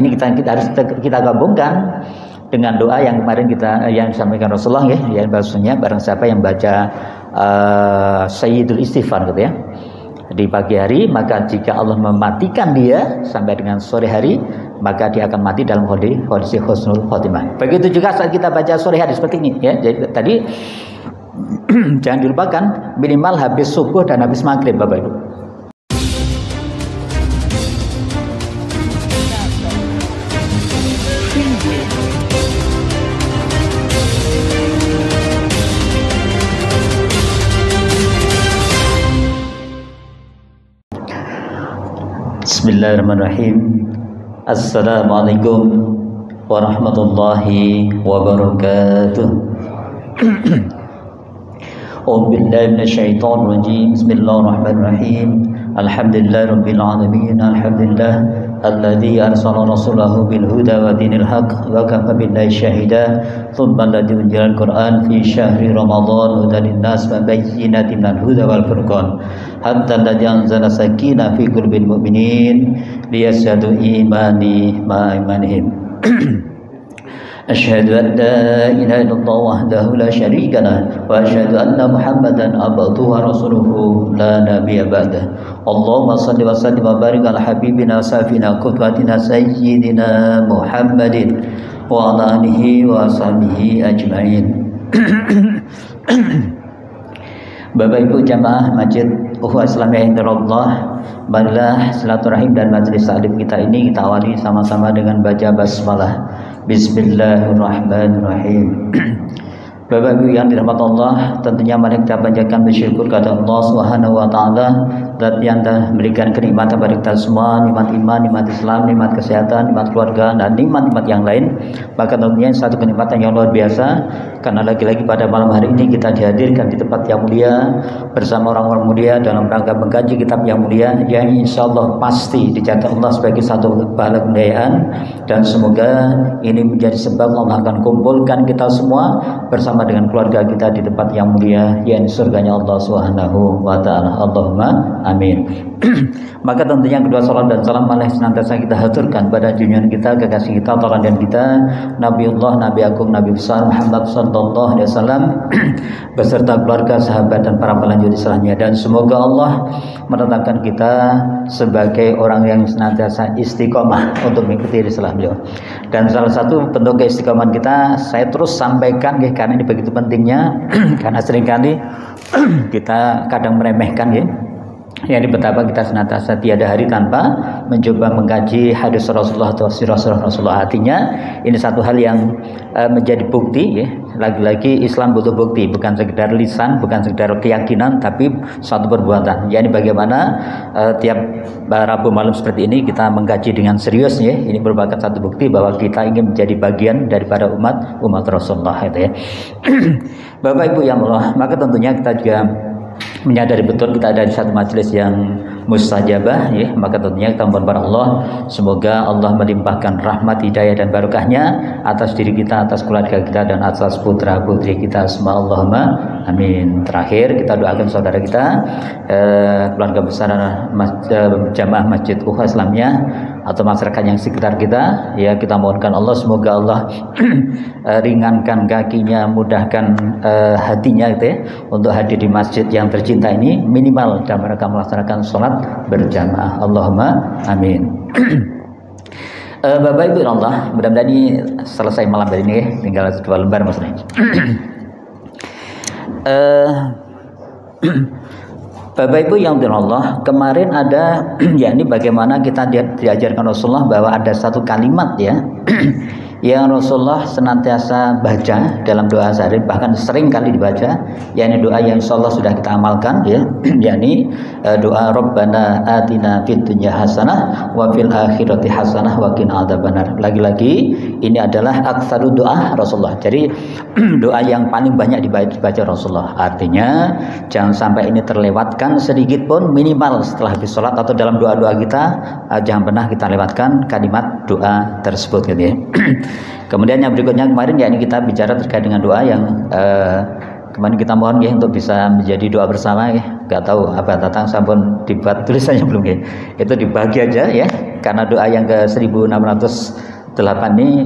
ini kita harus kita gabungkan dengan doa yang kemarin yang disampaikan Rasulullah ya, yang bahasanya barang siapa yang baca Sayyidul Istighfar gitu ya di pagi hari, maka jika Allah mematikan dia sampai dengan sore hari, maka dia akan mati dalam kondisi husnul khotimah. Begitu juga saat kita baca sore hari seperti ini ya. Jadi tadi jangan dilupakan minimal habis subuh dan habis maghrib Bapak Ibu. Bismillahirrahmanirrahim. Assalamualaikum warahmatullahi wabarakatuh. A'udzubillahi minasyaitonir rajim. Bismillahirrahmanirrahim. Alhamdulillahirabbil alamin. Alhamdulillah alladzi arsala rasulahu bil huda wa dinil haqq wa kafa billahi syahida. Thumma alladzi unzila al-Qur'an fi syahri Ramadan hudan lin-nas wa bayyinatin minal huda wal furqan. Hatta alladzi anzala sakinah fi qulubil mu'minin liyazdadu imani ma imanihim. Asyhadu an la ilaha illallah wahdahu la syarika lah wa asyhadu anna Muhammadan abduhu wa rasuluhu la nabiyya ba'dah. Allahumma shalli wa sallim wa barik ala habibina safina qudwatina sayyidina Muhammadin wa ala alihi wa sahbihi ajmain. Bapak Ibu jamaah Masjid Ukhuwah Islamiyah Insyaallah, marilah silaturahim dan majelis taklim kita ini kita awali sama-sama dengan baca basmalah. Bismillahirrahmanirrahim. Bapak Ibu yang dirahmati Allah, tentunya mari kita panjatkan bersyukur kepada Allah Subhanahu wa taala zat yang telah memberikan kenikmatan kepada kita semua, nikmat iman, nikmat Islam, nikmat kesehatan, nikmat keluarga dan nikmat-nikmat yang lain. Maka tentunya satu kenikmatan yang luar biasa karena lagi-lagi pada malam hari ini kita dihadirkan di tempat yang mulia bersama orang-orang mulia dalam rangka mengkaji kitab yang mulia yang insyaallah pasti dicatat Allah sebagai satu pahala kebudayaan, dan semoga ini menjadi sebab Allah akan kumpulkan kita semua bersama dengan keluarga kita di tempat yang mulia yang surganya Allah Subhanahu wa taala. Allahumma amin. Maka tentunya kedua salam dan salam malah senantiasa kita haturkan pada junjungan kita, kekasih kita, teladan kita, Nabiullah, Nabi Agung, Nabi besar Muhammad sallallahu alaihi wasallam beserta keluarga, sahabat dan para pelanjut Islamnya, dan semoga Allah menetapkan kita sebagai orang yang senantiasa istiqomah untuk mengikuti risalah beliau. Dan salah satu bentuk keistiqomahan kita saya terus sampaikan karena ini begitu pentingnya karena seringkali kita kadang meremehkan yakni betapa kita senantiasa tiada hari tanpa mencoba mengkaji hadis Rasulullah atau sirah Rasulullah. Artinya ini satu hal yang menjadi bukti lagi-lagi Islam butuh bukti, bukan sekedar lisan, bukan sekedar keyakinan, tapi suatu perbuatan. Yakni bagaimana tiap Rabu malam seperti ini kita mengkaji dengan serius ini merupakan satu bukti bahwa kita ingin menjadi bagian daripada umat Rasulullah Bapak Ibu yang Allah, maka tentunya kita juga menyadari betul kita ada di satu majelis yang mustajabah maka tentunya kita mohon kepada Allah semoga Allah melimpahkan rahmat, hidayah dan barokahnya atas diri kita, atas keluarga kita dan atas putra putri kita semua. Allahumma amin. Terakhir kita doakan saudara kita keluarga besar jamaah Masjid Ukhuwah Islamiyah atau masyarakat yang sekitar kita kita mohonkan Allah semoga Allah ringankan kakinya, mudahkan hatinya untuk hadir di masjid yang tercinta ini minimal dalam mereka melaksanakan sholat berjamaah. Allahumma amin. Bapak Ibu Allah, mudah-mudahan ini selesai malam hari ini tinggal 2 lembar maksudnya. Bapak Ibu yang dirahmati Allah, kemarin ada yakni bagaimana kita diajarkan Rasulullah bahwa ada satu kalimat yang Rasulullah senantiasa baca dalam doa sehari, bahkan sering kali dibaca, yakni doa yang insyaallah sudah kita amalkan yakni doa Rabbana atina fid dunya hasanah wa fil akhirati hasanah wa qina adzabannar. Lagi-lagi ini adalah aktsaru doa Rasulullah. Jadi doa yang paling banyak dibaca Rasulullah. Artinya jangan sampai ini terlewatkan sedikit pun, minimal setelah habis sholat atau dalam doa-doa kita jangan pernah kita lewatkan kalimat doa tersebut Kemudian yang berikutnya kemarin yakni kita bicara terkait dengan doa yang kemarin kita mohon untuk bisa menjadi doa bersama Gak tahu apa datang sampun dibuat tulisannya belum Itu dibagi aja karena doa yang ke 1608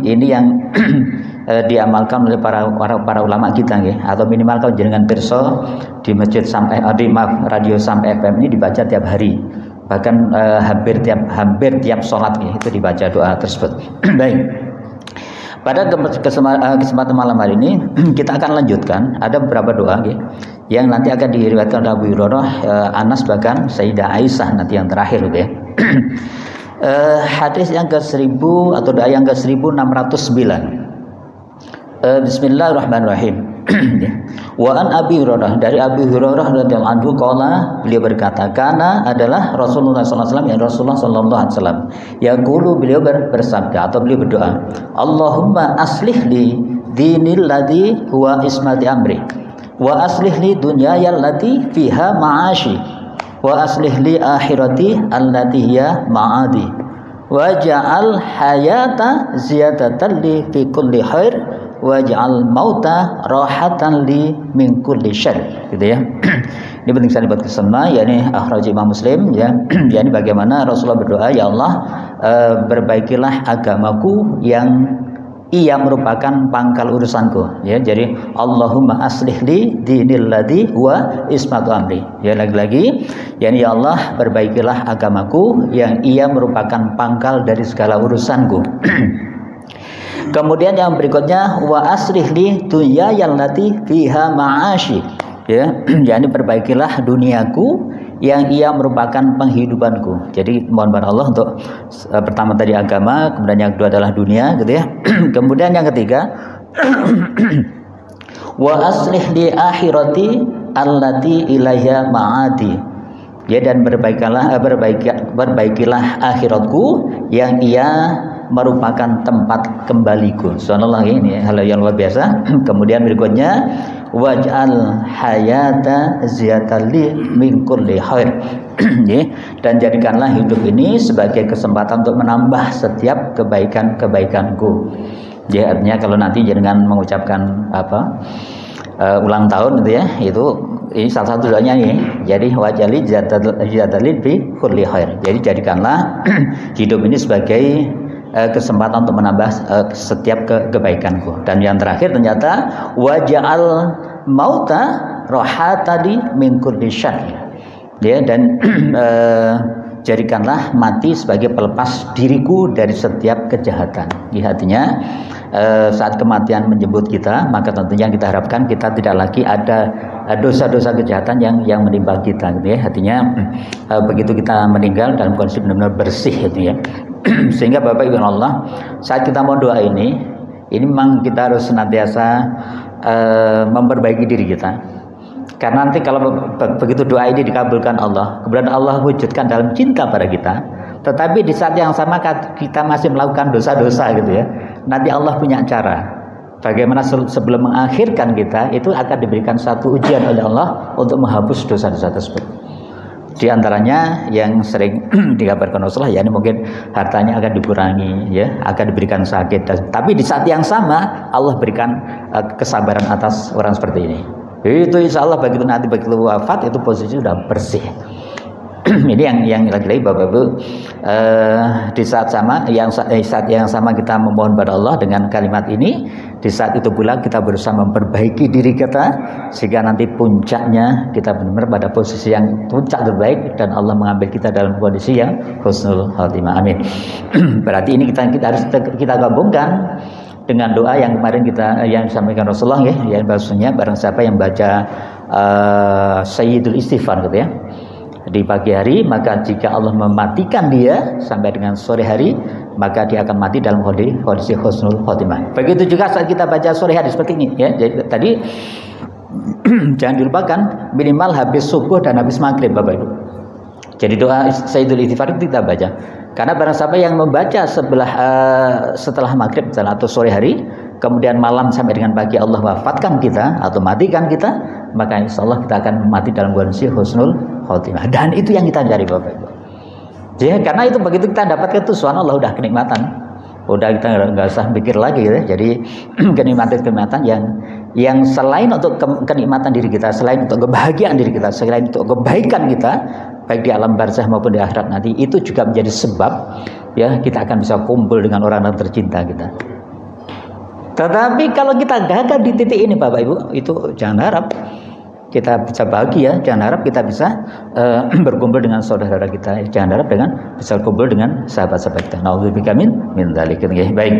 ini yang diamalkan oleh para ulama kita nggih, atau minimal kalau jenengan pirsa di masjid radio Sam FM ini dibaca tiap hari, bahkan hampir tiap sholat itu dibaca doa tersebut. Baik. Pada kesempatan malam hari ini kita akan lanjutkan, ada beberapa doa yang nanti akan diriwayatkan oleh Abu Hurairah, Anas, bahkan Sayyidah Aisyah nanti yang terakhir gitu ya. Hadis yang ke-1000 atau doa yang ke-1609. Bismillahirrahmanirrahim. Wa an Abi Hurairah, dari Abi Hurairah radhiyallahu anhu qala, beliau berkata, kana adalah Rasulullah sallallahu alaihi wasallam, ya Rasulullah sallallahu alaihi wasallam, yaqulu, beliau bersabda atau beliau berdoa, Allahumma aslih li dinil ladzi huwa ismati amri, wa aslih li dunyaya allati fiha ma'ashi, wa aslih li akhirati allati hiya ma'adi, wa ja'al hayata ziyadatan li fi kulli khair, waj'al mauta rahatan li min kulli syarr, gitu ya. Ini penting sekali buat kesana, yakni akhraj Imam Muslim ya. Yani bagaimana Rasulullah berdoa, ya Allah, perbaikilah agamaku yang ia merupakan pangkal urusanku ya. Jadi Allahumma aslih li dinil ladzi huwa ismatu amri. Ya, lagi-lagi yakni ya Allah, perbaikilah agamaku yang ia merupakan pangkal dari segala urusanku. Kemudian yang berikutnya, wa aslih li dunyaya allati fiha ma'ashi, ya, yakni perbaikilah duniaku yang ia merupakan penghidupanku. Jadi mohon pada Allah untuk pertama tadi agama, kemudian yang kedua adalah dunia, gitu ya. Kemudian yang ketiga, wa aslih li akhirati allati ilaiha ma'adi, ya, dan perbaikilah akhiratku yang ia merupakan tempat kembaliku. Subhanallah, ini hal yang luar biasa. Kemudian berikutnya, waj'al hayata ziyadatan li min kulli khair. Dan jadikanlah hidup ini sebagai kesempatan untuk menambah setiap kebaikanku. Ya, artinya kalau nanti jangan mengucapkan ulang tahun gitu ya, ini salah satu doanya nih. Jadi waj'ali ziyadatan li fi kulli khair. Jadi jadikanlah hidup ini sebagai kesempatan untuk menambah setiap kebaikanku. Dan yang terakhir ternyata waja'al mauta rohatadi min kulli syarr, ya, dan jadikanlah mati sebagai pelepas diriku dari setiap kejahatan. Artinya saat kematian menjemput kita, maka tentunya kita harapkan kita tidak lagi ada dosa-dosa kejahatan yang menimpa kita, gitu ya. Artinya begitu kita meninggal dalam kondisi benar-benar bersih, gitu ya. Sehingga Bapak Ibu Allah, saat kita mau doa ini memang kita harus senantiasa memperbaiki diri kita. Karena nanti kalau begitu doa ini dikabulkan Allah, kemudian Allah wujudkan dalam cinta pada kita, tetapi di saat yang sama kita masih melakukan dosa-dosa, gitu ya. Nanti Allah punya cara bagaimana sebelum mengakhirkan kita itu akan diberikan satu ujian oleh Allah untuk menghapus dosa-dosa tersebut. Di antaranya yang sering dikabarkan Rasulullah, ya, ini mungkin hartanya akan dikurangi, ya, akan diberikan sakit. Tapi di saat yang sama Allah berikan kesabaran atas orang seperti ini. Itu insya Allah begitu wafat itu posisi sudah bersih. Ini yang lagi-lagi Bapak Ibu, di saat yang sama kita memohon pada Allah dengan kalimat ini, di saat itu pula kita berusaha memperbaiki diri kita sehingga nanti puncaknya kita benar-benar pada posisi yang puncak terbaik dan Allah mengambil kita dalam kondisi yang husnul khatimah. Amin. Berarti ini kita harus kita gabungkan dengan doa yang kemarin yang disampaikan Rasulullah, ya, yang bahasanya barang siapa yang baca Sayyidul Istighfar, gitu ya, di pagi hari, maka jika Allah mematikan dia sampai dengan sore hari, maka dia akan mati dalam kondisi husnul khotimah. Begitu juga saat kita baca sore hari seperti ini, ya. Jadi tadi jangan dilupakan minimal habis subuh dan habis maghrib, Bapak Ibu. Jadi doa Sayyidul Istighfar itu kita baca. Karena barang siapa yang membaca setelah maghrib atau sore hari, kemudian malam sampai dengan pagi Allah wafatkan kita atau matikan kita, maka insya Allah kita akan mati dalam kondisi husnul khotimah. Dan itu yang kita cari, Bapak Ibu. Ya, karena itu begitu kita dapatkan itu, subhanallah, udah kenikmatan. Udah kita nggak usah pikir lagi, ya. Jadi kenikmatan yang selain untuk kenikmatan diri kita, selain untuk kebahagiaan diri kita, selain untuk kebaikan kita, baik di alam barzah maupun di akhirat nanti, itu juga menjadi sebab ya kita akan bisa kumpul dengan orang-orang tercinta kita. Tetapi kalau kita gagal di titik ini Bapak Ibu, itu jangan harap kita bisa bahagia, jangan harap kita bisa berkumpul dengan saudara kita, jangan harap dengan bisa kumpul dengan sahabat-sahabat kita. Nauzubillahi min dzalik. Baik.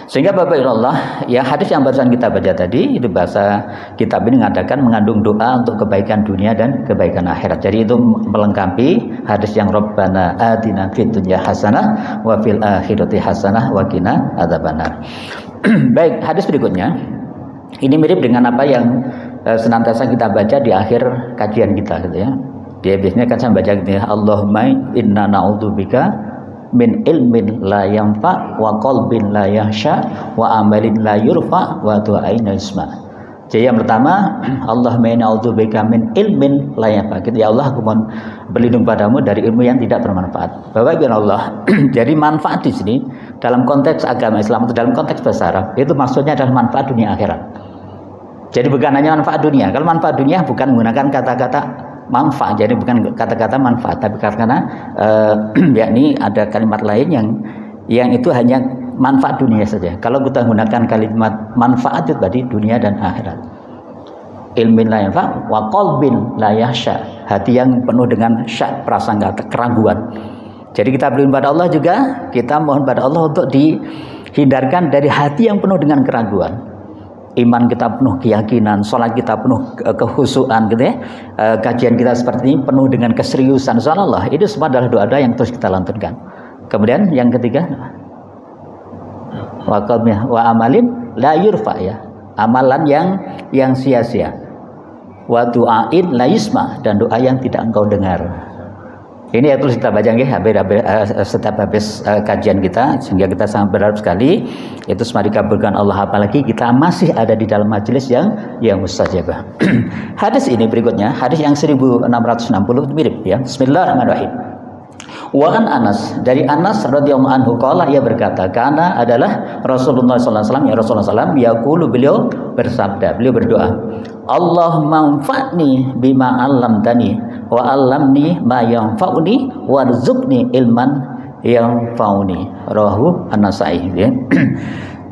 Sehingga Bapak Ibu Allah, ya hadis yang barusan kita baca tadi itu bahasa kitab ini mengandung doa untuk kebaikan dunia dan kebaikan akhirat. Jadi itu melengkapi hadis yang Rabbana atina fid dunya hasanah wa fil akhirati hasanah wa qina adzabannar. Baik, hadis berikutnya ini mirip dengan apa yang senantiasa kita baca di akhir kajian kita gitu ya. Dia biasanya kan saya baca gitu ya, Allahumma inna na'udzubika min ilmin la yanfa wa qalbin la yahsha wa amalin la yurfa wa du'ain la yusma. Jadi yang pertama, Allahumma inni a'udzubika min ilmin la yanfa. Gitu, ya Allah, aku mohon berlindung padamu dari ilmu yang tidak bermanfaat. Bapak Ibu Allah, jadi manfaat di sini dalam konteks agama Islam atau dalam konteks bahasa Arab itu maksudnya adalah manfaat dunia akhirat. Jadi bukan hanya manfaat dunia. Kalau manfaat dunia bukan menggunakan kata-kata manfaat, jadi bukan kata-kata manfaat, tapi karena yakni ada kalimat lain yang itu hanya manfaat dunia saja. Kalau kita gunakan kalimat manfaat itu tadi dunia dan akhirat. Ilmin la yanfa wa qalbin la yahsha, hati yang penuh dengan syak, prasangka, keraguan. Jadi kita berdoa pada Allah juga, kita mohon pada Allah untuk dihindarkan dari hati yang penuh dengan keraguan. Iman kita penuh keyakinan, sholat kita penuh kehusuan gitu ya. Kajian kita seperti ini penuh dengan keseriusan. Subhanallah, itu semua adalah doa-doa yang terus kita lantunkan. Kemudian yang ketiga, wa amalin la yurfa, ya. Amalan yang sia-sia. Wa du'ain la yusma, dan doa yang tidak engkau dengar. Ini ya terus kita baca ya, setiap habis kajian kita, sehingga kita sangat berharap sekali itu semua dikabulkan Allah, apalagi kita masih ada di dalam majelis yang mustajabah. Hadis ini berikutnya, hadis yang 1660 mirip ya. Bismillahirrahmanirrahim. Wa an Anas, dari Anas radhiyallahu anhu qala, ia berkata, kana adalah Rasulullah sallallahu alaihi wasallam, ya Rasulullah sallallahu alaihi wasallam, yaqulu, beliau bersabda, beliau berdoa, Allahumma anfa'ni bima 'allamtani wa 'allamni ma yanfa'uni warzuqni ilman yanfa'uni. Rawahu An-Nasa'i ya.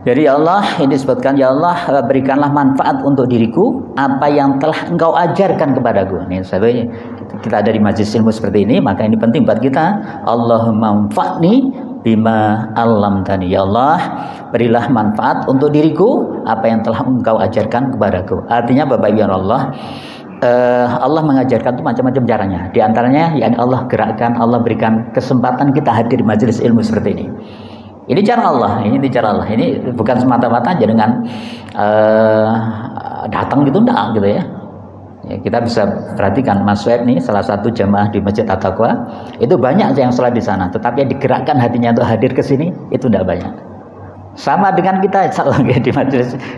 Jadi ya Allah, ini disebutkan, ya Allah, berikanlah manfaat untuk diriku apa yang telah engkau ajarkan kepadaku. Ini sahabat, kita ada di majelis ilmu seperti ini, maka ini penting buat kita. Allahumma anfa'ni bima 'allamtani. Ya Allah, berilah manfaat untuk diriku apa yang telah engkau ajarkan kepadaku. Artinya Bapak Ibu Allah, Allah mengajarkan itu macam-macam caranya. Di antaranya yang Allah gerakkan, Allah berikan kesempatan kita hadir di majelis ilmu seperti ini. Ini cara Allah, ini cara Allah. Ini bukan semata-mata aja dengan datang gitu, enggak gitu ya. Ya, kita bisa perhatikan Mas Web nih, salah satu jamaah di Masjid At-Taqwa, itu banyak yang sholat di sana, tetapi yang digerakkan hatinya untuk hadir ke sini itu tidak banyak. Sama dengan kita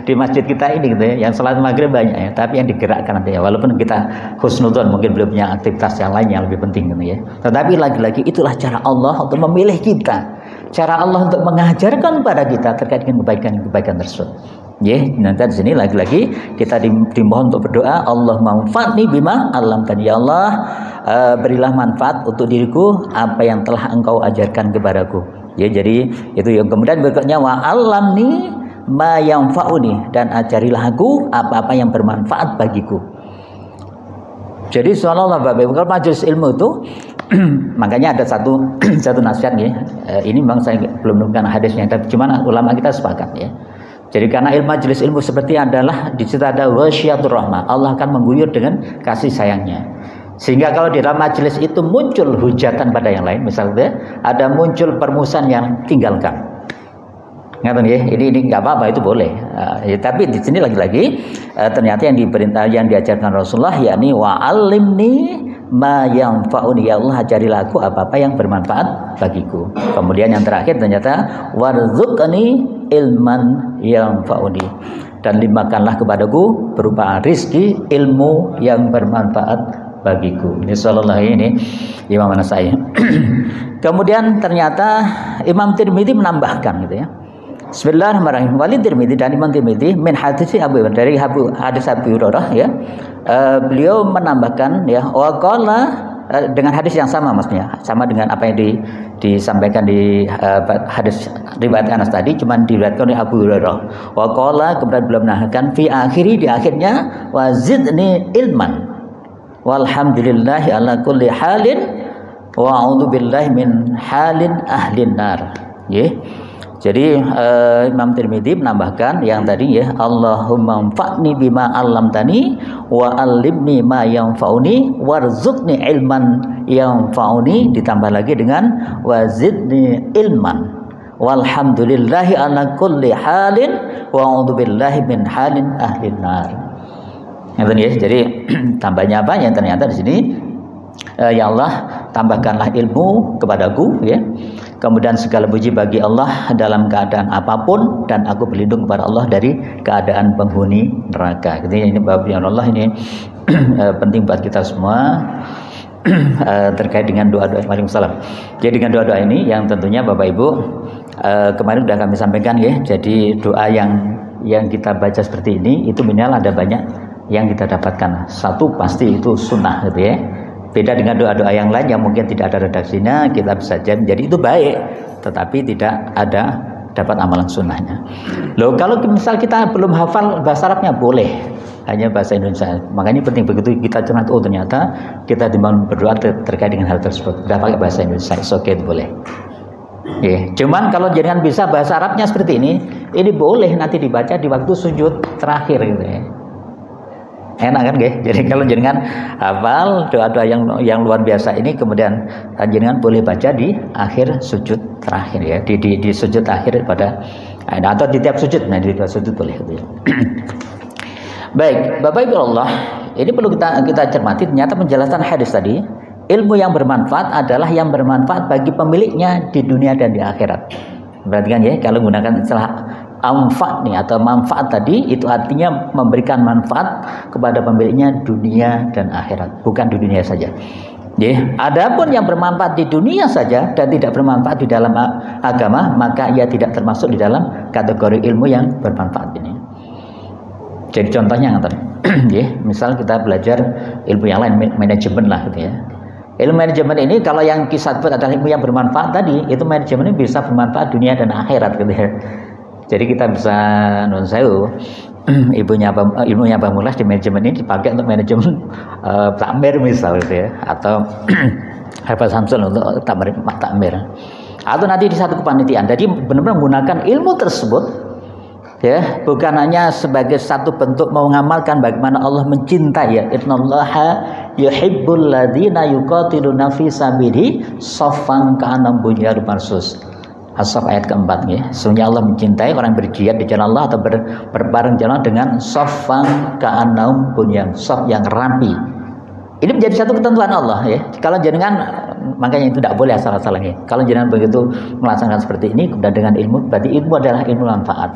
di masjid kita ini gitu ya, yang sholat maghrib banyak ya, tapi yang digerakkan nanti ya, walaupun kita husnudzon mungkin belum punya aktivitas yang lain yang lebih penting gitu ya. Tetapi lagi-lagi itulah cara Allah untuk memilih kita, cara Allah untuk mengajarkan pada kita terkait dengan kebaikan tersebut. Ya, nanti di sini lagi-lagi kita dimohon untuk berdoa, Allah manfaatni bima 'allamtani. Ya Allah, berilah manfaat untuk diriku apa yang telah engkau ajarkan kepadaku. Ya, jadi itu yang kemudian berikutnya, wa 'allamni ma yanfa'uni, dan ajarilah aku apa-apa yang bermanfaat bagiku. Jadi subhanallah Bapak Ibu, kalau majelis ilmu itu makanya ada satu nasihat ya. Ini memang saya belum menemukan hadisnya, tapi cuma ulama kita sepakat ya. Jadi karena majelis ilmu seperti adalah di situ ada wasyiatur rahmah, Allah akan mengguyur dengan kasih sayangnya. Sehingga kalau di dalam majelis itu muncul hujatan pada yang lain, misalnya ada muncul permusuhan yang tinggalkan. Ngerti ya? Ini nggak apa-apa, itu boleh. Ya, tapi di sini lagi-lagi ternyata yang diperintah, yang diajarkan Rasulullah, yakni wa'allimni ma yanfa'uni. Ya Allah, ajarilah aku apa-apa yang bermanfaat bagiku. Kemudian yang terakhir ternyata warzuqni ilman yanfa'uni, dan limpahkanlah kepadaku berupa rizki ilmu yang bermanfaat bagiku. Ini sallallahu ini Imam An-Nasa'i. Kemudian ternyata Imam Tirmidzi menambahkan gitu ya. Bismillahirrahmanirrahim. Walid Tirmidzi, dan Imam Tirmidzi min hadis Abu Hurairah, dari hadis Abu Hurairah ya. Beliau menambahkan ya, wa qala dengan hadis yang sama maksudnya, sama dengan apa yang disampaikan di hadis riwayat Anas tadi, cuman diriwayatkan oleh Abu Hurairah. Wa qala, kemudian beliau menahkan fi akhiri, di akhirnya, wa zidni ilman walhamdulillahi ala kulli halin wa a'udzu billahi min halin ahlin nar. Jadi Imam Tirmidzi menambahkan yang tadi ya, Allahumma anfa'ni bima 'allamtani wa 'allimni ma yanfa'uni warzuqni ilman yanfa'uni, ditambah lagi dengan wazidni ilman walhamdulillahi ala kulli halin wa a'udzu billahi min halin ahlin nar. Jadi tambahnya apa? Yang ternyata di sini ya Allah, tambahkanlah ilmu kepadaku ya. Kemudian segala puji bagi Allah dalam keadaan apapun, dan aku berlindung kepada Allah dari keadaan penghuni neraka. Jadi ini bab yang Allah ini penting buat kita semua terkait dengan doa-doa. Waalaikumsalam. Jadi dengan doa-doa ini yang tentunya Bapak Ibu kemarin sudah kami sampaikan ya. Jadi doa yang kita baca seperti ini itu minimal ada banyak yang kita dapatkan. Satu pasti itu sunnah gitu ya. Beda dengan doa-doa yang lain yang mungkin tidak ada redaksinya, kita bisa jadi itu baik, tetapi tidak ada dapat amalan sunnahnya. Loh, kalau misal kita belum hafal bahasa Arabnya boleh, hanya bahasa Indonesia. Makanya penting begitu kita cermat, oh ternyata kita dibangun berdoa terkait dengan hal tersebut, udah pakai bahasa Indonesia, oke, boleh. Cuman kalau jangan bisa bahasa Arabnya seperti ini boleh nanti dibaca di waktu sujud terakhir gitu ya. Enak kan guys? Jadi kalau jenengan hafal doa-doa yang luar biasa ini, kemudian jenengan boleh baca di akhir sujud terakhir ya, di sujud akhir pada atau di tiap sujud, nah di tiap sujud boleh gitu ya. Baik, Bapak Ibu Allah, ini perlu kita cermati. Ternyata penjelasan hadis tadi, ilmu yang bermanfaat adalah yang bermanfaat bagi pemiliknya di dunia dan di akhirat. Berarti kan ya, kalau menggunakan istilah manfaat nih atau manfaat tadi, itu artinya memberikan manfaat kepada pemiliknya dunia dan akhirat, bukan di dunia saja. Adapun yang bermanfaat di dunia saja dan tidak bermanfaat di dalam agama, maka ia tidak termasuk di dalam kategori ilmu yang bermanfaat ini. Jadi contohnya misal kita belajar ilmu yang lain, manajemen lah gitu ya. Ilmu manajemen ini kalau yang kisah adalah ilmu yang bermanfaat tadi, itu manajemen ini bisa bermanfaat dunia dan akhirat gitu ya. Jadi kita bisa ilmunya Bang Mulas di manajemen ini dipakai untuk manajemen takmir misal gitu ya, atau Hafiz Samsul untuk takmir. Atau nanti di satu kepanitiaan. Jadi benar-benar menggunakan ilmu tersebut ya, bukan hanya sebagai satu bentuk mengamalkan bagaimana Allah mencintai ya, innallaha yuhibbul ladzina yuqatiluna fi sabilihi shaffan ka'annahum bunyanun marsus. As-Saff ayat keempat ya. Sesungguhnya Allah mencintai orang berjihad di jalan Allah atau berbareng jalan dengan shaffan ka'annahum bunyanun, shaff yang rapi. Ini menjadi satu ketentuan Allah ya. Kalau jenengan, makanya itu tidak boleh asal-asalan ya. Kalau jenengan begitu melaksanakan seperti ini dan dengan ilmu, berarti ilmu adalah ilmu manfaat.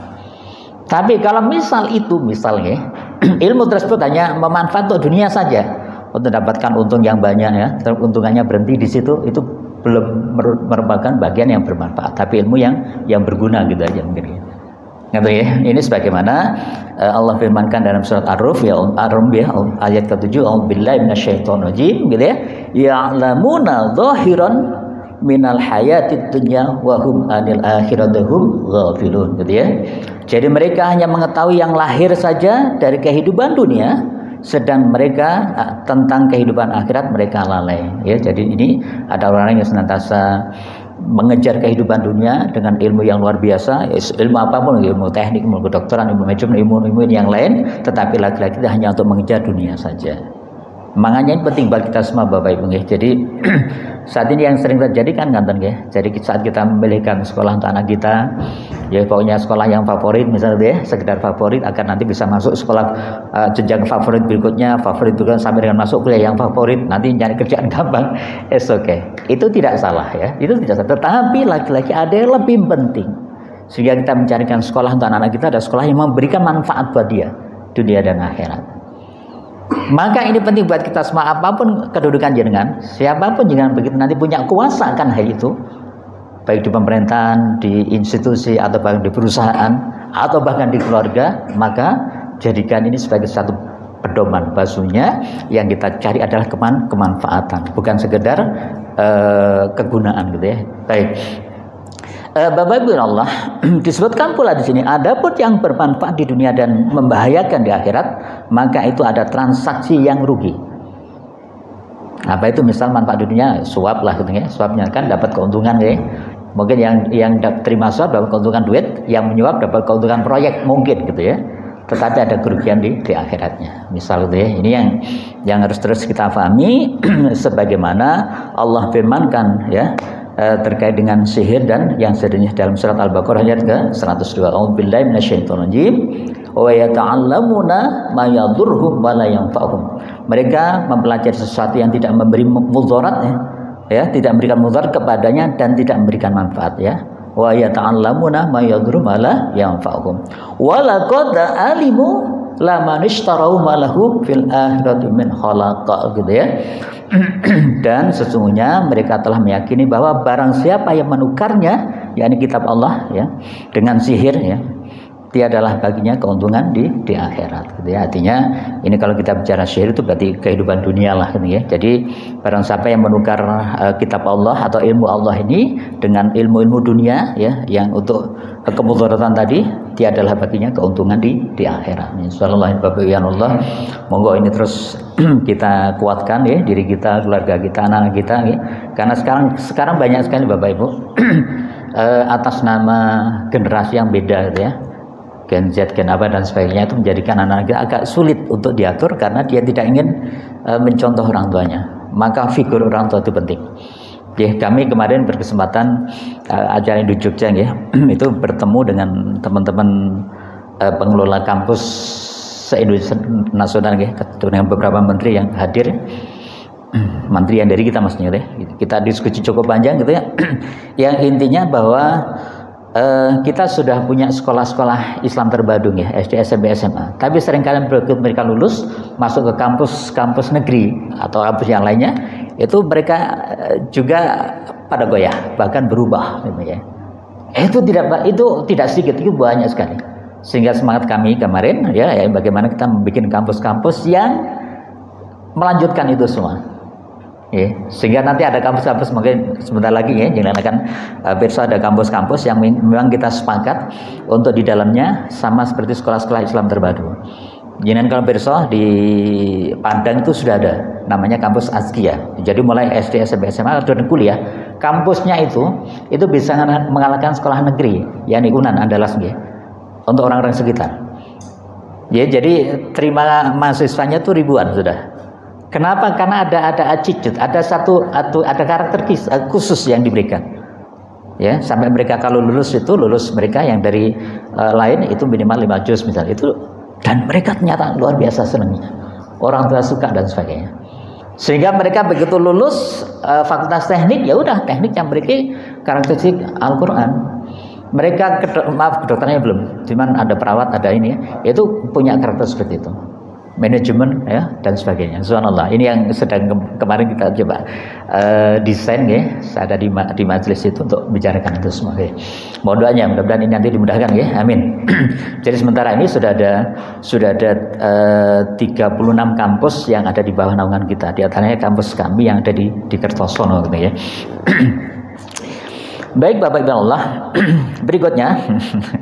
Tapi kalau misalnya ilmu tersebut hanya memanfaat untuk dunia saja, untuk mendapatkan untung yang banyak ya, untungannya berhenti di situ, itu belum merupakan bagian yang bermanfaat, tapi ilmu yang berguna gitu aja mungkin ya. Gitu ya. Ini sebagaimana Allah firmankan dalam surat Ar-Rum ya, ayat ke-7, a'udzubillahi minasyaitonirrajim gitu ya. Ya'lamuna dhahiran minal hayatid dunya wa hum anil akhirati hum ghafilun gitu ya. Jadi mereka hanya mengetahui yang lahir saja dari kehidupan dunia, sedang mereka tentang kehidupan akhirat mereka lalai ya. Jadi ini ada orang yang senantiasa mengejar kehidupan dunia dengan ilmu yang luar biasa, ilmu apapun, ilmu teknik, ilmu kedokteran, ilmu manajemen, ilmu yang lain, tetapi lagi-lagi hanya untuk mengejar dunia saja. Makanya ini penting bagi kita semua Bapak Ibu ya. Jadi saat ini yang sering terjadi kan nganten ya. Jadi saat kita memilihkan sekolah untuk anak kita, ya pokoknya sekolah yang favorit misalnya ya, sekedar favorit agar nanti bisa masuk sekolah jenjang favorit berikutnya sampai dengan masuk kuliah yang favorit, nanti nyari kerjaan gampang. It's okay. Itu tidak salah ya. Itu tidak salah. Tetapi lagi-lagi ada yang lebih penting. Sehingga kita mencarikan sekolah untuk anak kita, ada sekolah yang memberikan manfaat buat dia dunia dan akhirat. Maka ini penting buat kita semua, apapun kedudukan jenengan, siapapun jenengan begitu nanti punya kuasa akan hal itu, baik di pemerintahan, di institusi, atau bahkan di perusahaan, atau bahkan di keluarga, maka jadikan ini sebagai satu pedoman. Basuhnya yang kita cari adalah kemanfaatan, bukan sekedar kegunaan gitu ya. Baik. Bapak Ibu Allah, disebutkan pula di sini, adapun yang bermanfaat di dunia dan membahayakan di akhirat, maka itu ada transaksi yang rugi. Apa itu? Misal manfaat di dunia, suap lah gitu ya. Suapnya kan dapat keuntungan ya. Mungkin yang terima suap dapat keuntungan duit, yang menyuap dapat keuntungan proyek mungkin gitu ya. Tetapi ada kerugian di akhiratnya. Misal gitu ya. Ini yang harus terus kita pahami sebagaimana Allah firmankan ya terkait dengan sihir dan yang sejenisnya dalam surat Al-Baqarah ayat ke-102. A'udzubillahi minasyaitonirrajim. Wa yata'allamuna ma yadhurruhum wa la yanfa'uhum. Mereka mempelajari sesuatu yang tidak memberi mudarat ya, tidak memberikan mudarat kepadanya dan tidak memberikan manfaat ya. Wa yata'allamuna ma yadhurruhum wa la yanfa'uhum. Wa laqad alimu laman ishtaraw ma lahu fil akhirati min khalaqa gitu ya. Dan sesungguhnya mereka telah meyakini bahwa barang siapa yang menukarnya, yakni kitab Allah ya, dengan sihir ya, tiadalah baginya keuntungan di akhirat gitu ya. Artinya ini kalau kita bicara sihir itu berarti kehidupan dunia lah gitu ya. Jadi barang siapa yang menukar kitab Allah atau ilmu Allah ini dengan ilmu-ilmu dunia ya, yang untuk kemudaratan tadi, tiadalah baginya keuntungan di akhirat. Insyaallah Allah, monggo ini terus kita kuatkan ya diri kita, keluarga kita, anak-anak kita ya. Karena sekarang banyak sekali Bapak Ibu atas nama generasi yang beda gitu ya. Gen Z, Gen apa dan sebagainya, itu menjadikan anak-anak kita agak sulit untuk diatur karena dia tidak ingin mencontoh orang tuanya. Maka figur orang tua itu penting. Ya, kami kemarin berkesempatan acara di Jogja ya, itu bertemu dengan teman-teman pengelola kampus se-Indonesia nasional ya, dengan beberapa menteri yang hadir. Menteri yang dari kita maksudnya ya. Kita diskusi cukup panjang gitu ya. Yang intinya bahwa kita sudah punya sekolah-sekolah Islam terbadung ya, SD, SMP, SMA. Tapi seringkali mereka lulus masuk ke kampus negeri atau kampus yang lainnya, itu mereka juga pada goyah, bahkan berubah gitu ya. Itu tidak sedikit, itu banyak sekali. Sehingga semangat kami kemarin ya bagaimana kita membuat kampus-kampus yang melanjutkan itu semua. Ya, sehingga nanti ada kampus-kampus mungkin sebentar lagi ya, jangan akan besok ada kampus-kampus yang memang kita sepakat untuk di dalamnya sama seperti sekolah-sekolah Islam terpadu. Jangan kalau besok di Padang itu sudah ada namanya kampus Azkia. Jadi mulai SD, SMP, SMA dan kuliah, kampusnya itu bisa mengalahkan sekolah negeri, yakni UNAN Andalas ya, untuk orang-orang sekitar. Ya, jadi terima mahasiswanya itu ribuan sudah. Kenapa? Karena ada attitude, ada karakter khusus yang diberikan. Ya, sampai mereka kalau lulus mereka yang dari lain itu minimal 5 juz misalnya itu, dan mereka ternyata luar biasa senangnya. Orang tua suka dan sebagainya. Sehingga mereka begitu lulus fakultas teknik, ya udah teknik yang memiliki karakteristik Al-Qur'an. Mereka kedokterannya belum, cuman ada perawat, ada ini ya, itu punya karakter seperti itu. Manajemen ya dan sebagainya. Subhanallah. Ini yang sedang kemarin kita coba desain ya. Saya ada di majelis itu untuk bicarakan itu semua. Ya. Mohon doanya, mudah-mudahan ini nanti dimudahkan ya. Amin. Jadi sementara ini sudah ada 36 kampus yang ada di bawah naungan kita. Di antaranya kampus kami yang ada di Kertosono gitu ya. Baik Bapak Ibu Allah, berikutnya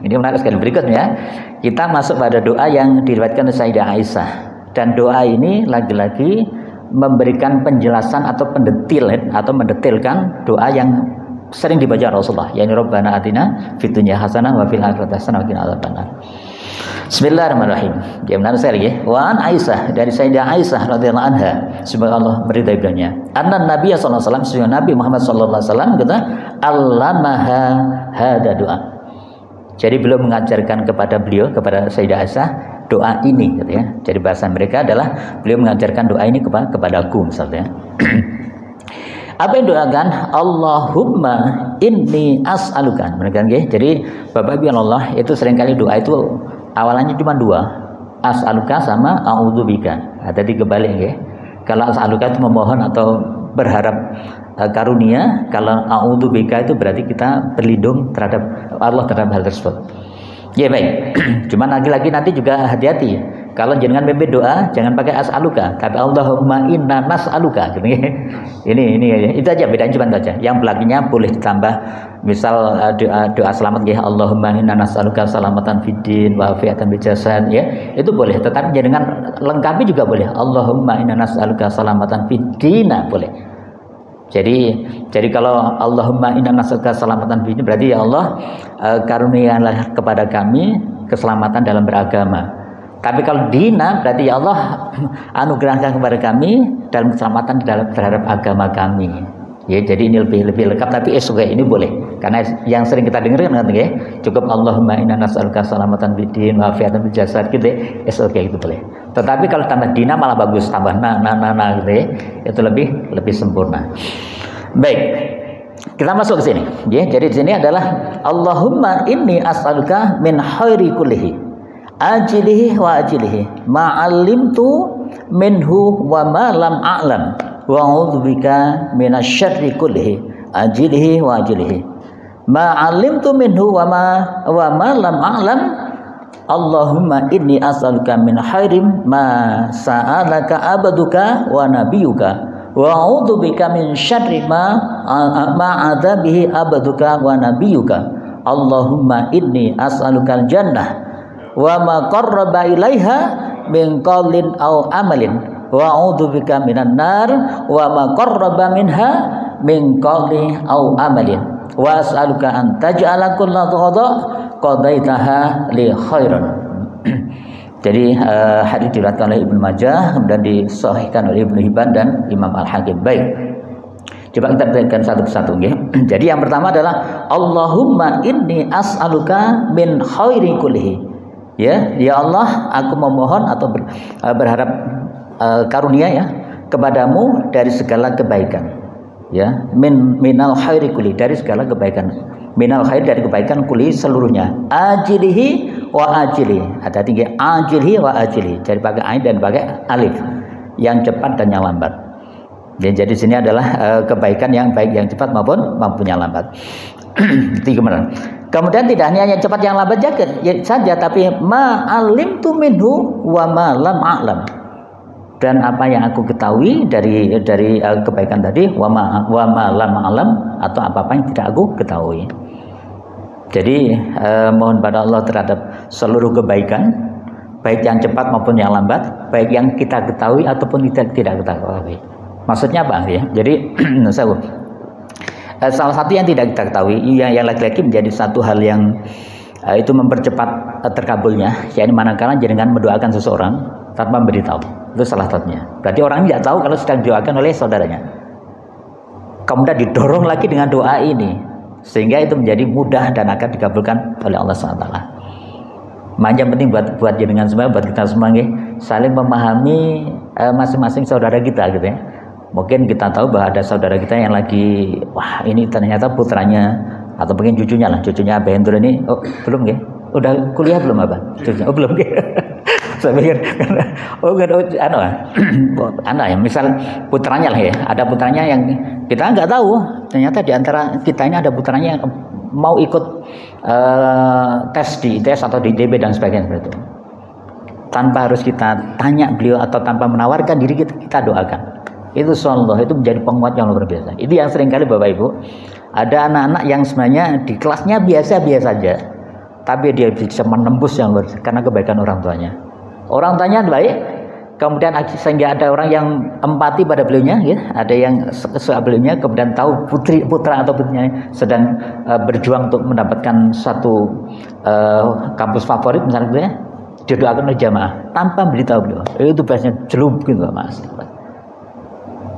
ini menarik sekali. Berikutnya kita masuk pada doa yang diriwayatkan oleh Sayyidah Aisyah, dan doa ini lagi-lagi memberikan penjelasan atau mendetilkan doa yang sering dibaca Rasulullah, yakni Rabbana atina fid dunya hasanah wa fil akhirati hasanah wa qina adzabannar. Bismillahirrahmanirrahim. Dia menarik sekali ya. Wa an Aisyah, dari Sayyidah Aisyah radhiyallahu anha, semoga Allah meridai beliaunya. Anna Nabi sallallahu alaihi wasallam, Nabi Muhammad sallallahu alaihi wasallam kata, "Allamaha hada doa." Jadi beliau mengajarkan kepada Sayyidah Aisyah doa ini gitu ya. Jadi bahasa mereka adalah beliau mengajarkan doa ini kepadaku misalnya. Apa yang doakan? Allahumma inni as'aluka. Mereka ya. Jadi Bapak Ibu Allah itu seringkali doa itu awalannya cuma 2, as'aluka sama a'udzubika. Tadi kebalik ya. Kalau as'aluka itu memohon atau berharap karunia, kalau a'udzubika itu berarti kita berlindung terhadap Allah terhadap hal tersebut. Ya baik. Cuman lagi-lagi nanti juga hati-hati. Kalau jenengan mimpin doa jangan pakai as'aluka, tapi Allahumma inna nas'aluka gitu ya. Ini itu aja, bedanya cuma itu aja. Yang belakangnya boleh ditambah, misal doa selamat ya, Allahumma inna nas'aluka salamatan fid din wa afiatan bil jasad ya. Itu boleh, tetapi jenengan lengkapi juga boleh. Allahumma inna nas'aluka salamatan fid din boleh. Jadi kalau Allahumma inna nas'aluka salamatan fid din berarti ya Allah karunialah kepada kami keselamatan dalam beragama. Tapi kalau dina berarti ya Allah anugerahkan kepada kami dalam keselamatan terhadap agama kami. Ya, jadi ini lebih lengkap, tapi ini boleh. Karena yang sering kita dengar kan ya, cukup Allahumma inna nas'aluka salamatan fid din wa afiatan bil jasad gitu ya. Itu boleh. Tetapi kalau tambah dina malah bagus, tambah na gitu ya. Itu lebih sempurna. Baik. Kita masuk ke sini. Ya, jadi di sini adalah Allahumma inni as'aluka min khairi kullihi ajilihi wa ajilihi ma 'allimtu minhu wa ma lam a'lam wa a'udzubika minasyarri kullihi ajilihi wa ajilihi ma 'allimtu minhu wa ma lam a'lam. Allahumma inni as'aluka min khairim ma sa'alaka abaduka wa nabiyuka wa a'udzubika min syarri ma a'adzabihi abaduka wa nabiyuka. Allahumma inni as'aluka al-jannah wa ma qarraba ilaiha min qaulin aw amalin wa a'udzubika minan nar wa ma qarraba minha min qauli aw amalin wa as'aluka an taj'ala kulla qadaitaha li khairan. Jadi hadis diriwayatkan oleh Ibnu Majah kemudian disahihkan oleh Ibnu Hibban dan Imam Al-Hakim. Baik. Coba kita perhatikan satu persatu ya. Jadi yang pertama adalah Allahumma inni as'aluka min khairi kullihi. Ya Allah, aku memohon atau berharap karunia ya kepadamu dari segala kebaikan. Ya, minal khairi kulli, dari segala kebaikan. Minal khair, dari kebaikan, kulli seluruhnya. Ajilihi wa ajili, ada tinggi ajilihi wa ajili, jadi pakai ain dan pakai alif, yang cepat dan yang lambat. Jadi sini adalah kebaikan yang baik, yang cepat maupun yang lambat. Itu kemudian tidak hanya yang cepat yang lambat saja, tapi ma alimtu minhu wa ma lam a'lam, dan apa yang aku ketahui dari kebaikan tadi, wa ma lam a'lam, atau apa yang tidak aku ketahui. Jadi mohon pada Allah terhadap seluruh kebaikan, baik yang cepat maupun yang lambat, baik yang kita ketahui ataupun tidak ketahui. Maksudnya apa ya? Jadi salah satu yang tidak kita ketahui, yang laki-laki menjadi satu hal yang itu mempercepat terkabulnya, yakni manakala jenengan mendoakan seseorang tanpa memberitahu. Itu salah satunya. Berarti orang tidak tahu kalau sedang didoakan oleh saudaranya. Kemudian didorong lagi dengan doa ini, sehingga itu menjadi mudah dan akan dikabulkan oleh Allah SWT. Makanya penting buat jenengan semua, buat kita semua saling memahami masing-masing saudara kita gitu ya. Mungkin kita tahu bahwa ada saudara kita yang lagi, wah ini ternyata putranya atau mungkin cucunya Abah Hendro ini, oh belum udah kuliah belum Abah? Cucunya, oh belum saya pikir ya, misal putranya lah ya, ada putranya yang kita nggak tahu, ternyata di antara kita ini ada putranya yang mau ikut tes di ITS atau di DB dan sebagainya seperti itu. Tanpa harus kita tanya beliau atau tanpa menawarkan diri, kita doakan. Itu insyaallah itu menjadi penguat yang luar biasa. Itu yang seringkali Bapak Ibu, ada anak-anak yang sebenarnya di kelasnya biasa-biasa saja, tapi dia bisa menembus yang luar biasa karena kebaikan orang tuanya. Orang tuanya baik, kemudian sehingga ada orang yang empati pada beliaunya, ya, ada yang beliaunya, kemudian tahu putra atau putrinya sedang berjuang untuk mendapatkan satu kampus favorit misalnya, didoakan oleh jamaah tanpa beritahu beliau. Itu biasanya jelub gitu Mas.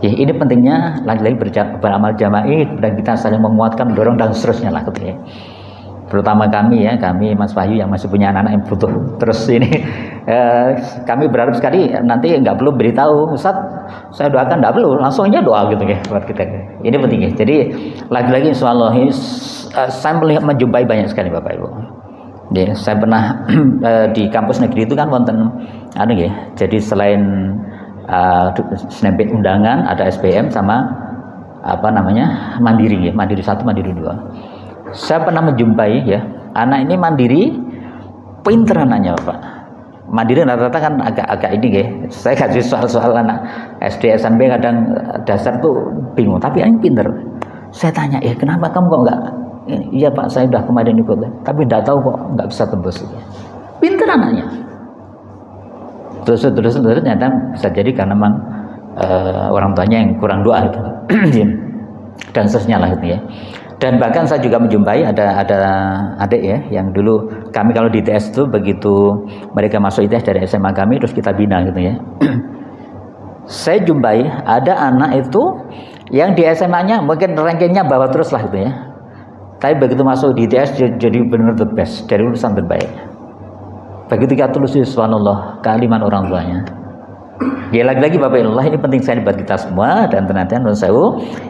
Ya, ini pentingnya lagi-lagi beramal jama'i, dan kita saling menguatkan, mendorong dan seterusnya lah gitu ya. Terutama kami Mas Wahyu yang masih punya anak-anak yang butuh terus ini, kami berharap sekali nanti nggak perlu beritahu, Ustaz saya doakan, nggak perlu, langsung aja doa gitu ya buat kita. Ini penting ya. Jadi lagi-lagi insyaallah saya melihat menjumpai banyak sekali Bapak Ibu. Ya, saya pernah di kampus negeri itu kan wonten jadi selain snapback undangan ada SBM sama mandiri ya, mandiri 1, mandiri 2. Saya pernah menjumpai ya, anak ini mandiri, pinter anaknya Bapak, Mandiri rata-rata kan agak ini ya. Saya kasih soal-soal anak SD SMP kadang dasar tuh bingung, tapi yang pinter. Saya tanya, kenapa kamu kok enggak? Iya Pak, saya udah kemarin ikut, tapi enggak tahu kok enggak bisa tembus. Pinter anaknya. Terus ternyata bisa jadi karena memang orang tuanya yang kurang doa gitu. Dan seterusnya lah gitu ya. Dan bahkan saya juga menjumpai ada adik ya yang dulu kami kalau di ITS itu begitu mereka masuk ITS dari SMA kami terus kita bina gitu ya. Saya jumpai ada anak itu yang di SMA-nya mungkin rankingnya bawah terus lah gitu ya. Tapi begitu masuk di ITS jadi benar the best, dari lulusan terbaik. Begitu kita tulus subhanallah kealiman orang tuanya. Ya lagi-lagi Bapak Allah, ini penting sekali buat kita semua. Dan ternyata menurut saya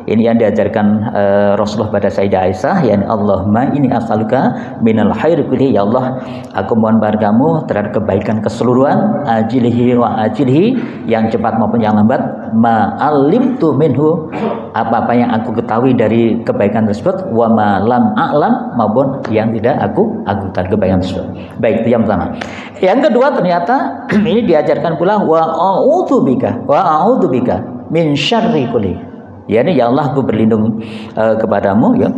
ini yang diajarkan Rasulullah pada Sayyidah Aisyah, yani Allahumma ini as'aluka minal khairi kulli, ya Allah aku mohon pada kamu terhadap kebaikan keseluruhan, ajilihi wa ajilihi, yang cepat maupun yang lambat, ma'alimtu minhu, apa-apa yang aku ketahui dari kebaikan tersebut, wa ma lam a'lam, maupun yang tidak aku tahu kebaikan tersebut. Baik, itu yang pertama. Yang kedua ternyata ini diajarkan pula wa a'udzu bika min syarri kulli. Yani ya Allah aku berlindung kepadamu ya.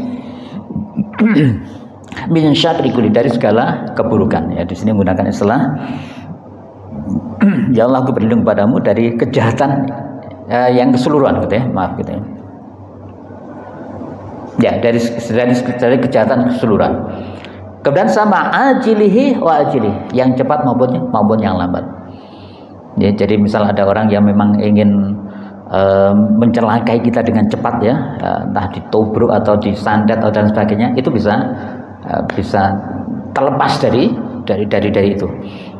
Min syarri kulli, dari segala keburukan. Ya di sini menggunakan istilah ya Allah aku berlindung kepadamu dari kejahatan yang keseluruhan gitu ya. Maaf gitu ya. Ya dari kejahatan keseluruhan. Kemudian sama ajilihi wa ajilihi, yang cepat maupun yang lambat. Ya, jadi misal ada orang yang memang ingin mencelakai kita dengan cepat ya, entah ditobruk atau disandet atau dan sebagainya, itu bisa terlepas dari itu.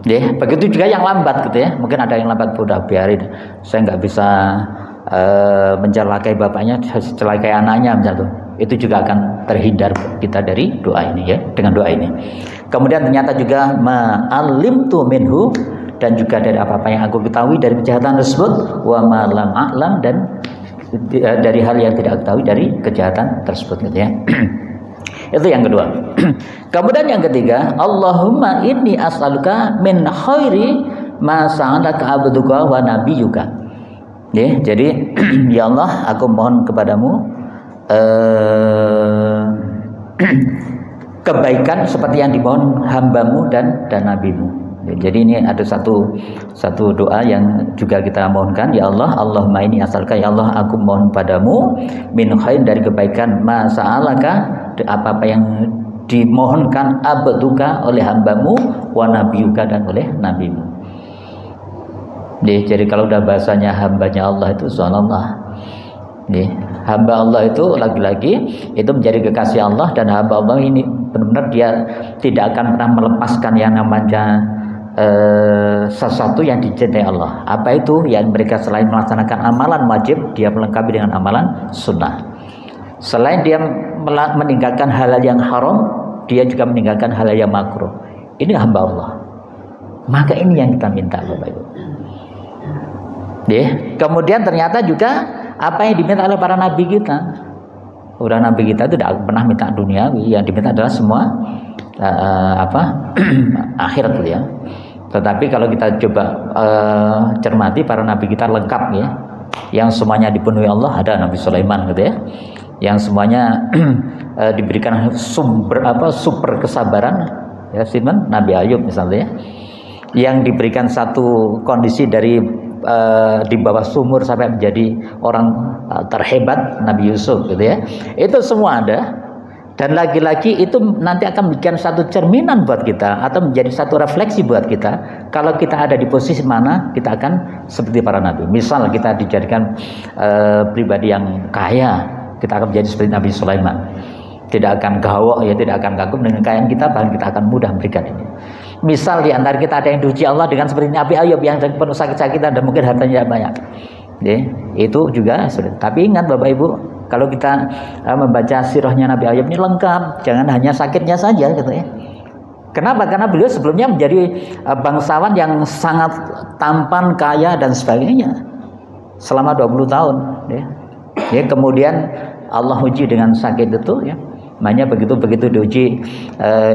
Ya, begitu juga yang lambat gitu ya. Mungkin ada yang lambat, udah biarin, saya nggak bisa mencelakai bapaknya, celakai anaknya misalnya tuh. Itu juga akan terhindar kita dari doa ini ya, dengan doa ini. Kemudian ternyata juga ma'alimtu minhu, dan juga dari apa-apa yang aku ketahui dari kejahatan tersebut, wa ma lam a'lam, dan dari hal yang tidak ketahui dari kejahatan tersebut gitu ya. Itu yang kedua. Kemudian yang ketiga, Allahumma inni as'aluka min khairi ma sa'alaka abduka wa nabiyyuka. Ya, jadi ya Allah aku mohon kepadamu kebaikan seperti yang dimohon hambamu dan nabimu. Jadi ini ada satu doa yang juga kita mohonkan, ya Allah, Allahumma ini asalkan, ya Allah aku mohon padamu min khair, dari kebaikan ma sa'alaka, apa-apa yang dimohonkan abduka oleh hambamu, wa nabiyuka, dan oleh nabimu. Jadi kalau udah bahasanya hambanya Allah itu subhanallah. Hamba Allah itu lagi-lagi itu menjadi kekasih Allah, dan hamba Allah ini benar-benar dia tidak akan pernah melepaskan yang namanya sesuatu yang dicintai Allah. Apa itu? Yang mereka selain melaksanakan amalan wajib, dia melengkapi dengan amalan sunnah. Selain dia meninggalkan hal-hal yang haram, dia juga meninggalkan hal-hal yang makruh. Ini hamba Allah. Maka ini yang kita minta Bapak Ibu. Kemudian ternyata juga apa yang diminta oleh para nabi kita. Udah nabi kita itu tidak pernah minta duniawi, yang diminta adalah semua akhirat ya. Tetapi kalau kita coba cermati, para nabi kita lengkap ya. Yang semuanya dipenuhi Allah. Ada Nabi Sulaiman gitu ya, yang semuanya diberikan super kesabaran ya. Simon, Nabi Ayub misalnya ya, yang diberikan satu kondisi dari di bawah sumur sampai menjadi orang terhebat, Nabi Yusuf gitu ya. Itu semua ada. Dan lagi-lagi itu nanti akan menjadi satu cerminan buat kita, atau menjadi satu refleksi buat kita. Kalau kita ada di posisi mana, kita akan seperti para nabi. Misal kita dijadikan pribadi yang kaya, kita akan menjadi seperti Nabi Sulaiman. Tidak akan gawok ya, tidak akan kagum dengan kekayaan kita, bahkan kita akan mudah memberikan ini. Misal di antara kita ada yang diuji Allah dengan seperti Nabi Ayub yang penuh sakit-sakitan dan mungkin hartanya banyak. Itu juga sulit. Tapi ingat Bapak Ibu, kalau kita membaca sirahnya Nabi Ayub ini lengkap, jangan hanya sakitnya saja gitu ya. Kenapa? Karena beliau sebelumnya menjadi bangsawan yang sangat tampan, kaya dan sebagainya selama 20 tahun ya. Kemudian Allah uji dengan sakit itu ya. Makanya begitu diuji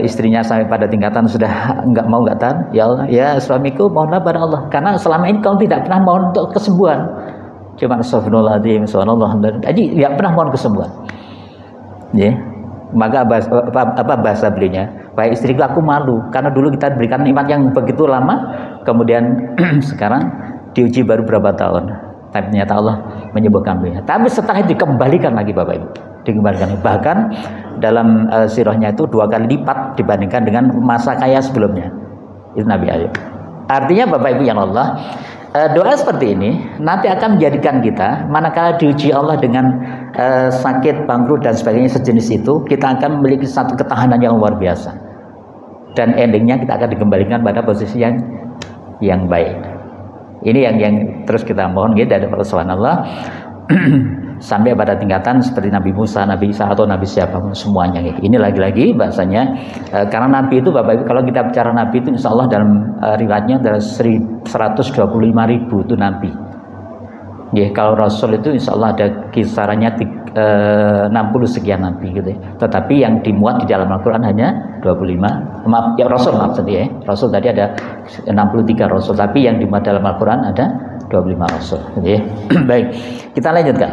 istrinya sampai pada tingkatan sudah nggak tahan, ya Allah, ya suamiku mohonlah pada Allah, karena selama ini kau tidak pernah mohon untuk kesembuhan, cuma astagfirullahaladzim, subhanallah, jadi tidak pernah mohon kesembuhan. Ya, maka bahasa belinya, wahai istriku, aku malu karena dulu kita berikan nikmat yang begitu lama, kemudian sekarang diuji baru berapa tahun, tapi ternyata Allah menyembuhkan beliau. Tapi setelah itu dikembalikan lagi Bapak Ibu, dikembalikan. Bahkan dalam sirahnya itu 2 kali lipat dibandingkan dengan masa kaya sebelumnya. Itu Nabi Ayub. Artinya Bapak Ibu yang Allah, doa seperti ini nanti akan menjadikan kita, manakala diuji Allah dengan sakit, bangkrut dan sebagainya sejenis itu, kita akan memiliki satu ketahanan yang luar biasa. Dan endingnya kita akan dikembalikan pada posisi yang baik. Ini yang terus kita mohon gitu dari Allah Subhanahu sampai pada tingkatan seperti Nabi Musa, Nabi Isa atau Nabi siapapun semuanya. Ini lagi-lagi bahasanya karena Nabi itu Bapak Ibu, kalau kita bicara Nabi itu insya Allah dalam riwayatnya adalah 125.000 itu Nabi. Ya, kalau Rasul itu insya Allah ada kisarannya 60 sekian Nabi gitu ya. Tetapi yang dimuat di dalam Al-Quran hanya 25, maaf ya Rasul, maaf tadi ya, Rasul tadi ada 63 Rasul, tapi yang dimuat dalam Al-Quran ada 25 Rasul gitu ya. Baik, kita lanjutkan.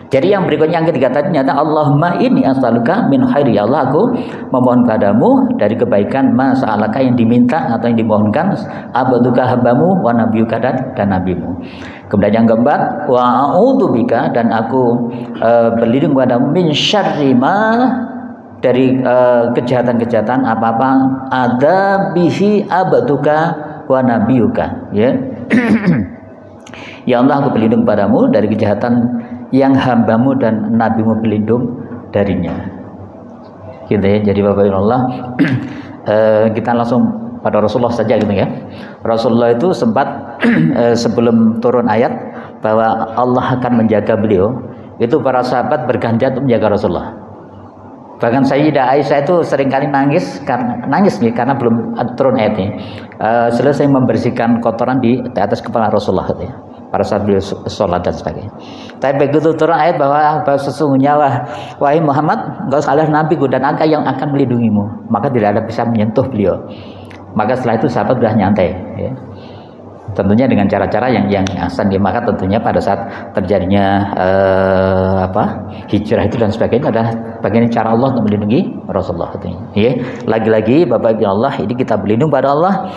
Jadi yang berikutnya yang ketiga tadi nyata, Allahumma inni as'aluka min khairi, ya Allah aku memohon padamu dari kebaikan ma sa'alaka yang diminta atau yang dimohonkan abduka hambamu wa nabiyuka dan nabimu. Kemudian yang keempat, wa a'udzubika, dan aku berlindung padamu min syarri ma, dari kejahatan-kejahatan apa-apa ada bihi abduka wa nabiyuka, ya. Ya Allah, aku berlindung padamu dari kejahatan yang hambamu dan nabimu berlindung darinya. Gitu ya. Jadi Bapak Ibu Allah, kita langsung pada Rasulullah saja gitu ya. Rasulullah itu sempat sebelum turun ayat bahwa Allah akan menjaga beliau, itu para sahabat bergantian untuk menjaga Rasulullah. Bahkan Sayyidah Aisyah itu seringkali nangis karena belum turun ayat ini. Selesai membersihkan kotoran di atas kepala Rasulullah gitu ya, pada saat beliau sholat dan sebagainya. Tapi begitu turun ayat bahwa sesungguhnya wahai Muhammad, engkau adalah nabiku dan aku yang akan melindungimu, maka tidak ada bisa menyentuh beliau. Maka setelah itu sahabat sudah nyantai ya. Tentunya dengan cara-cara yang ahsan ya. Maka tentunya pada saat terjadinya hijrah itu dan sebagainya adalah bagian cara Allah untuk melindungi Rasulullah ya. Lagi-lagi Bapak Ibu Allah, ini kita berlindung pada Allah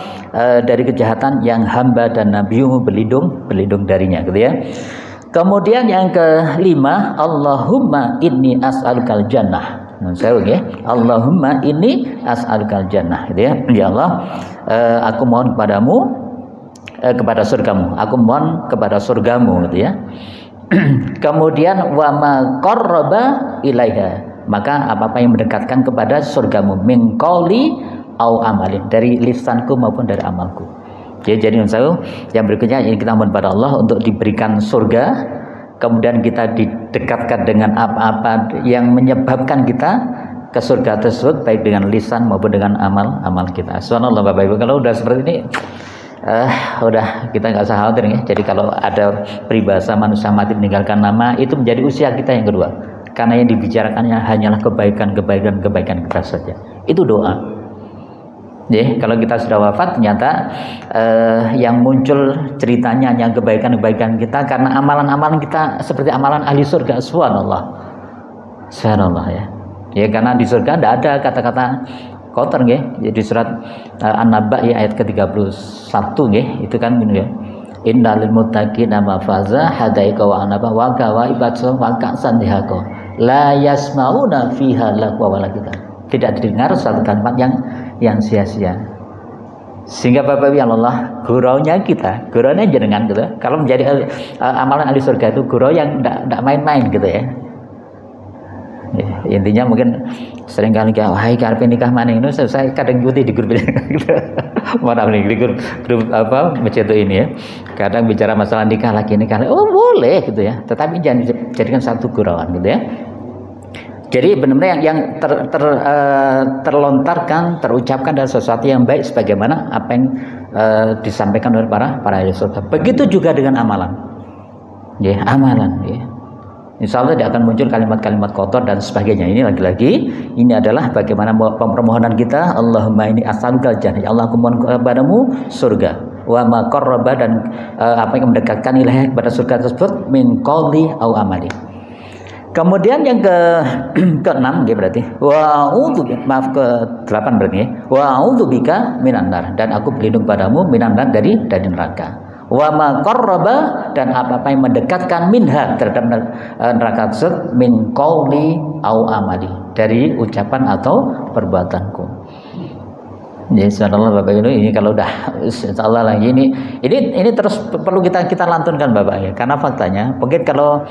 dari kejahatan yang hamba dan nabimu berlindung darinya gitu ya. Kemudian yang kelima, Allahumma inni as'alukal jannah. Saya ya, Allahumma inni as'alukal jannah gitu ya. Ya Allah, aku mohon kepadamu kepada surgamu, aku mohon kepada surgamu gitu ya. Kemudian wa ma qarraba ilaiha, maka apa-apa yang mendekatkan kepada surgamu, min qauli au amalin, dari lisanku maupun dari amalku. Jadi yang berikutnya ini kita mohon pada Allah untuk diberikan surga, kemudian kita didekatkan dengan apa-apa yang menyebabkan kita ke surga tersebut, baik dengan lisan maupun dengan amal kita. Subhanallah Bapak Ibu, kalau udah seperti ini udah kita nggak usah khawatir ya. Jadi kalau ada peribahasa manusia mati meninggalkan nama, itu menjadi usia kita yang kedua, karena yang dibicarakannya hanyalah kebaikan kita saja. Itu doa. Ya, kalau kita sudah wafat ternyata yang muncul ceritanya hanya kebaikan kita, karena amalan-amalan kita seperti amalan ahli surga. Subhanallah ya. Ya, karena di surga tidak ada kata-kata kotor nggih. Jadi surat An-Naba ya ayat ke-31 nggih, itu kan gini ya. Innalil muttaqina mafaza hadaika wa anaba wa gawaibatu wa ka'san dihaqa la yasmauna fiha lagwa wala kita. Tidak didengar satu kalimat yang sia-sia. Sehingga Bapak Ibu ya Allah, guraunya jenengan gitu. Kalau menjadi amalan ahli surga itu gurau yang tidak main-main gitu ya. Ya, intinya mungkin sering kali wahai karpe nikah mana ini, saya kadang ikuti di grup gitu. Maaf nih di grup masjid ini ya. Kadang bicara masalah nikah lagi nikah, oh boleh gitu ya. Tetapi jangan dijadikan satu gurauan gitu ya. Jadi benar-benar yang terlontarkan, terucapkan dari sesuatu yang baik sebagaimana apa yang disampaikan oleh para ahli surga. Begitu juga dengan amalan. Ya, amalan ya. Insya Allah tidak akan muncul kalimat-kalimat kotor dan sebagainya. Ini lagi-lagi ini adalah bagaimana permohonan kita. Allahumma ini as'alukal jannah. Ya Allah, aku mohon kepadamu surga. Wa ma qarraba, dan apa yang mendekatkan ilahi kepada surga tersebut min qouli au amali. Kemudian yang ke-6 ya berarti ke-8 berarti ya. Wa a'udzubika minan nar, dan aku berlindung padamu minan nar, dari neraka. Wa ma qarraba, dan apa-apa yang mendekatkan minha terhadap neraka tersebut min qouli au amali, dari ucapan atau perbuatanku. Ya, subhanallah Bapak Ibu, ini kalau udah insyaallah lagi ini terus perlu kita lantunkan Bapak ya, karena faktanya mungkin kalau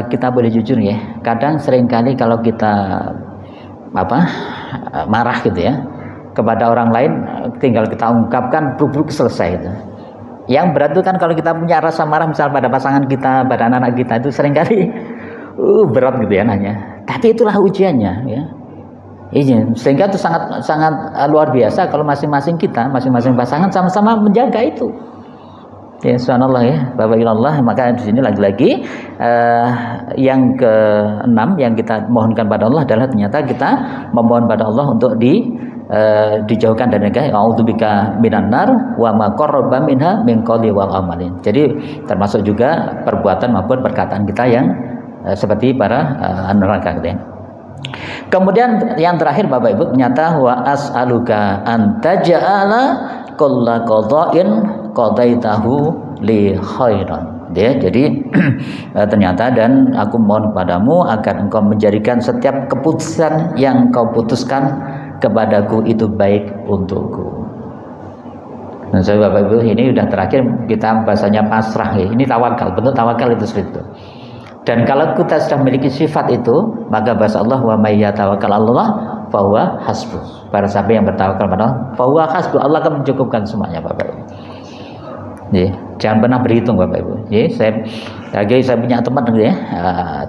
kita boleh jujur ya, kadang seringkali kalau kita marah gitu ya kepada orang lain, tinggal kita ungkapkan bruk-bruk selesai itu. Yang berat itu kan kalau kita punya rasa marah misal pada pasangan kita, pada anak-anak kita, itu seringkali berat gitu ya nanya. Tapi itulah ujiannya ya. Sehingga itu sangat luar biasa kalau masing-masing pasangan sama-sama menjaga itu. Ya, subhanallah ya, Bapak Allah. Maka di sini lagi-lagi yang ke-6 yang kita mohonkan pada Allah adalah ternyata kita memohon pada Allah untuk dijauhkan dari neraka. A'udzubika minan nar wa ma qarraba minha min qouli wal amalin. Jadi termasuk juga perbuatan maupun perkataan kita yang seperti para neraka gitu ya. Kemudian yang terakhir Bapak Ibu, ternyata wa as'aluka an taj'ala kulla qada'in qadaitahu li khairan. Ya, jadi ternyata dan aku mohon padamu agar engkau menjadikan setiap keputusan yang kau putuskan kepadaku itu baik untukku. Nah, saya Bapak Ibu, ini udah terakhir kita bahasanya pasrah ya. Ini tawakal, bentuk tawakal itu seperti itu. Dan kalau kita sudah memiliki sifat itu, maka bahasa Allah wa may yatawakkal 'alallah fa huwa hasbuh. Para siapa yang bertawakal pada Allah, fa huwa hasbuh, Allah akan mencukupkan semuanya Bapak Ibu. Ya, jangan pernah berhitung Bapak Ibu. Ya, saya punya teman gitu ya,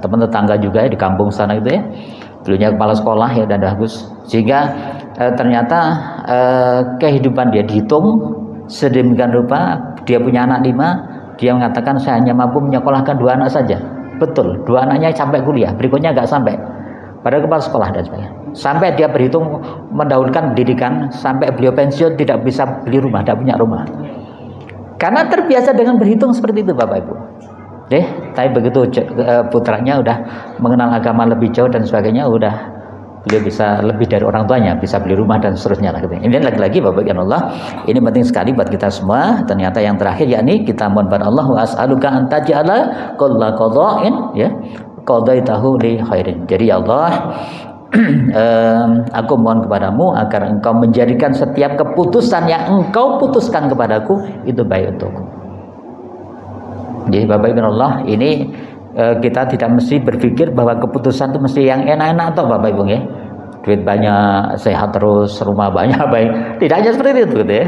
teman tetangga juga ya, di kampung sana gitu ya. Dulunya kepala sekolah ya, dan bagus. Sehingga ternyata kehidupan dia dihitung sedemikian rupa. Dia punya anak 5, dia mengatakan saya hanya mampu menyekolahkan 2 anak saja. Betul, 2 anaknya sampai kuliah, berikutnya nggak sampai. Padahal kepala sekolah dan sebagainya. Sampai dia berhitung mendahulukan pendidikan, sampai beliau pensiun tidak bisa beli rumah, tidak punya rumah. Karena terbiasa dengan berhitung seperti itu Bapak Ibu. Tapi begitu putranya udah mengenal agama lebih jauh dan sebagainya, udah beliau bisa lebih dari orang tuanya, bisa beli rumah dan seterusnya lah gitu. Ini lagi-lagi Bapak Ibu Allah, ini penting sekali buat kita semua. Ternyata yang terakhir yakni kita mohon pada Allah wa as'aluka an taj'ala kulla qada'in ya qadaitahu li khairin. Jadi ya Allah, aku mohon kepadamu agar engkau menjadikan setiap keputusan yang engkau putuskan kepadaku itu baik untukku. Jadi Bapak Ibu Allah, ini kita tidak mesti berpikir bahwa keputusan itu mesti yang enak-enak atau Bapak Ibu ya. Duit banyak, sehat terus, rumah banyak, baik. Tidak hanya seperti itu gitu ya.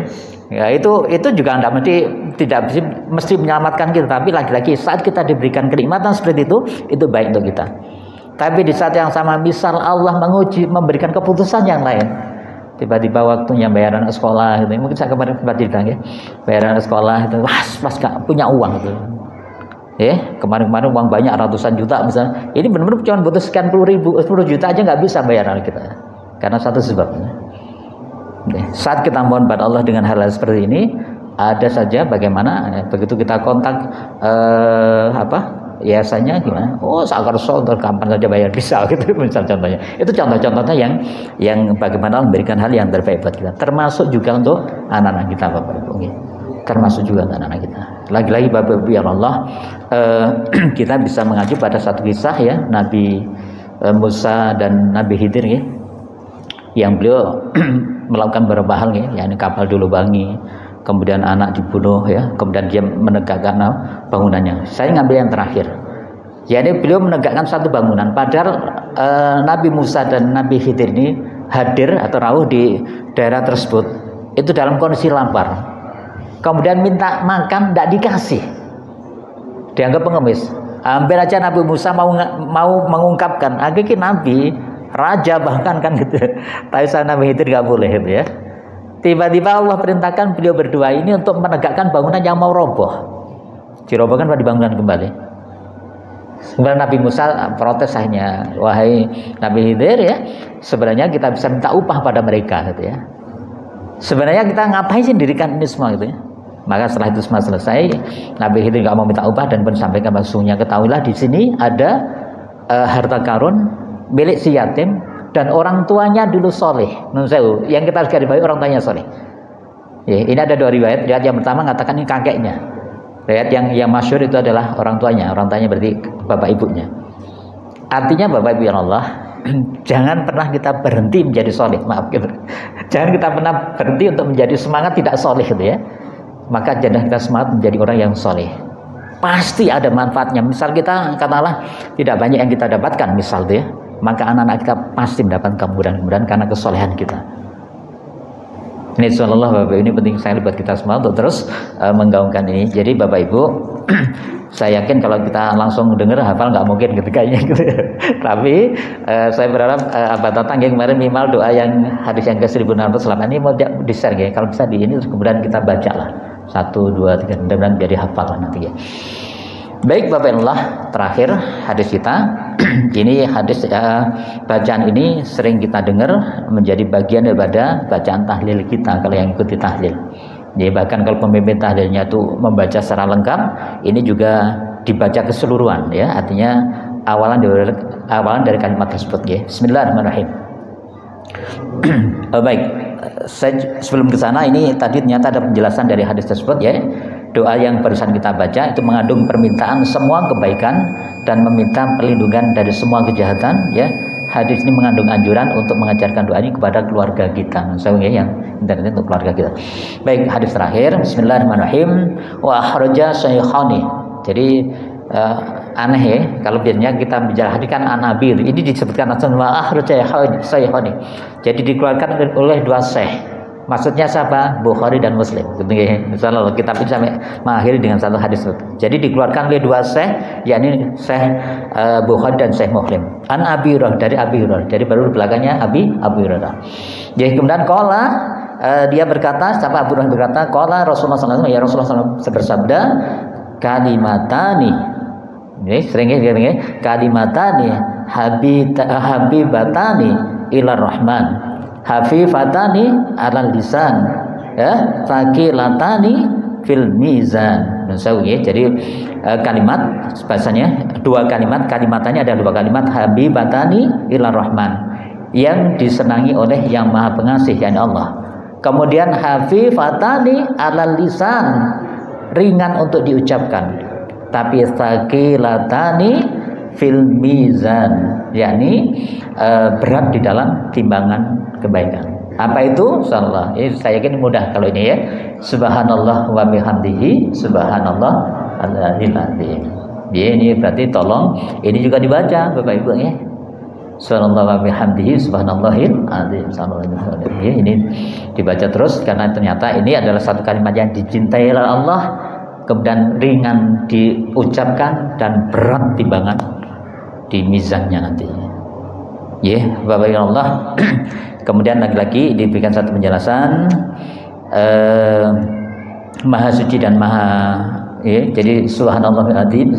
Ya itu juga tidak mesti menyelamatkan kita, tapi lagi-lagi saat kita diberikan kenikmatan seperti itu baik untuk kita. Tapi di saat yang sama misal Allah memberikan keputusan yang lain. Tiba-tiba waktunya bayaran sekolah gitu. Mungkin saya kemarin sempat cerita ya. Bayaran sekolah itu pas gak punya uang gitu. Kemarin-kemarin uang banyak ratusan juta misalnya, ini benar-benar cuma butuh sekian 10 juta aja nggak bisa bayaran kita, karena satu sebab. Saat kita mohon pada Allah dengan hal-hal seperti ini, ada saja bagaimana begitu kita kontak yayasannya gimana? Oh, Sakarso kapan saja bayar bisa gitu misal contohnya. Itu contoh-contohnya yang bagaimana memberikan hal yang terbaik buat kita, termasuk juga untuk anak-anak kita Bapak Ibu. Termasuk juga anak-anak kita. Lagi-lagi Bapak Ibu ya Allah, kita bisa mengacu pada satu kisah ya, Nabi Musa dan Nabi Khidir ya, yang beliau melakukan beberapa hal ya, yakni kapal dilubangi, kemudian anak dibunuh ya, kemudian dia menegakkan bangunannya. Saya ngambil yang terakhir, yakni beliau menegakkan satu bangunan, padahal Nabi Musa dan Nabi Khidir ini hadir atau rawuh di daerah tersebut itu dalam kondisi lapar. Kemudian minta makan, tidak dikasih, dianggap pengemis. Hampir aja Nabi Musa mau mengungkapkan, akhirnya Nabi raja bahkan kan gitu. Tapi Nabi itu nggak boleh gitu ya. Tiba-tiba Allah perintahkan beliau berdua ini untuk menegakkan bangunan yang mau roboh. Dirobohkan pada dibangunkan kembali. Kemudian Nabi Musa protes hanya, wahai Nabi Khidir ya, sebenarnya kita bisa minta upah pada mereka gitu ya. Sebenarnya kita ngapain sih dirikan ini semua gitu ya. Maka setelah itu semua selesai, Nabi Khidir nggak mau minta upah dan pun sampaikan maksudnya, ketahuilah di sini ada harta karun milik si yatim dan orang tuanya dulu soleh. Yang kita harus garis bawahi orang tuanya soleh. Ya, ini ada dua riwayat. Riwayat yang pertama mengatakan ini kakeknya. Riwayat yang masyhur itu adalah orang tuanya. Orang tuanya berarti bapak ibunya. Artinya bapak ibu yang Allah, jangan pernah kita berhenti menjadi soleh. Maaf gitu. Jangan kita pernah berhenti untuk menjadi semangat tidak soleh gitu ya. Maka jangan kita semangat menjadi orang yang soleh. Pasti ada manfaatnya. Misal kita katakanlah tidak banyak yang kita dapatkan misal tuh ya, maka anak-anak kita pasti mendapatkan kemudahan-kemudahan karena kesolehan kita. Ini insyaallah Bapak ini penting sekali buat kita semua untuk terus menggaungkan ini. Jadi Bapak Ibu, saya yakin kalau kita langsung dengar hafal nggak mungkin gitu kayaknya gitu. Tapi saya berharap Abah Tatang yang kemarin minimal doa yang hadis yang ke-1608 ini mau di-share ya. Kalau bisa di ini terus kemudian kita baca lah 1, 2, 3 mudah-mudahan jadi hafal lah nanti ya. Baik Bapak Allah, terakhir hadis kita. Ini hadis bacaan ini sering kita dengar menjadi bagian daripada bacaan tahlil kita kalau yang ikuti tahlil. Jadi bahkan kalau pemimpin tahlilnya itu membaca secara lengkap, ini juga dibaca keseluruhan ya. Artinya awalan dari kalimat tersebut ya. Bismillahirrahmanirrahim. Baik, sebelum ke sana ini tadi ternyata ada penjelasan dari hadis tersebut ya. Doa yang barusan kita baca itu mengandung permintaan semua kebaikan dan meminta perlindungan dari semua kejahatan ya. Hadis ini mengandung anjuran untuk mengajarkan doa ini kepada keluarga kita. Misalnya yang internet untuk keluarga kita. Baik, hadis terakhir. Bismillahirrahmanirrahim. Wa akhraja saykhani. Jadi aneh ya kalau biasanya kita bicara hadis kan an-nabi ini disebutkan langsung wa akhraja saykhani. Jadi dikeluarkan oleh dua syekh. Maksudnya siapa? Bukhari dan Muslim. Misalnya kitab ini sampai mengakhiri dengan satu hadis. Jadi dikeluarkan oleh dua syekh, yakni Syekh Bukhari dan Syekh Muslim. An Abi Hurairah, dari Abi Hurairah. Jadi baru belakangnya Abi Hurairah. Jadi kemudian qala dia berkata, siapa Abu Hurairah berkata, qala Rasulullah sallallahu alaihi wasallam, ya Rasulullah SAW bersabda, kalimatani. Ini seringnya kalimatani habibatani ilar rahman. Hafifatani alal lisan ya, faqilatani fil mizan. Jadi kalimat bahasanya dua kalimat, kalimatnya ada dua kalimat, habibatani ilar rahman, yang disenangi oleh yang maha pengasih yakni Allah. Kemudian hafifatani alal lisan, ringan untuk diucapkan, tapi faqilatani fil mizan, yakni berat di dalam timbangan kebaikan. Apa itu? Insyaallah. Ini saya yakin mudah kalau ini ya. Subhanallah wa bihamdihi, subhanallah al-azim. Ya, ini berarti tolong ini juga dibaca Bapak Ibu ya. Subhanallah wa bihamdihi, subhanallahil azim. Ya, ini dibaca terus karena ternyata ini adalah satu kalimat yang dicintai oleh Allah, kemudian ringan diucapkan dan berat timbangan di mizannya nanti. Ya, Bapak Ibu Allah. Kemudian lagi-lagi diberikan satu penjelasan maha suci dan maha ya, jadi subhanallah azim,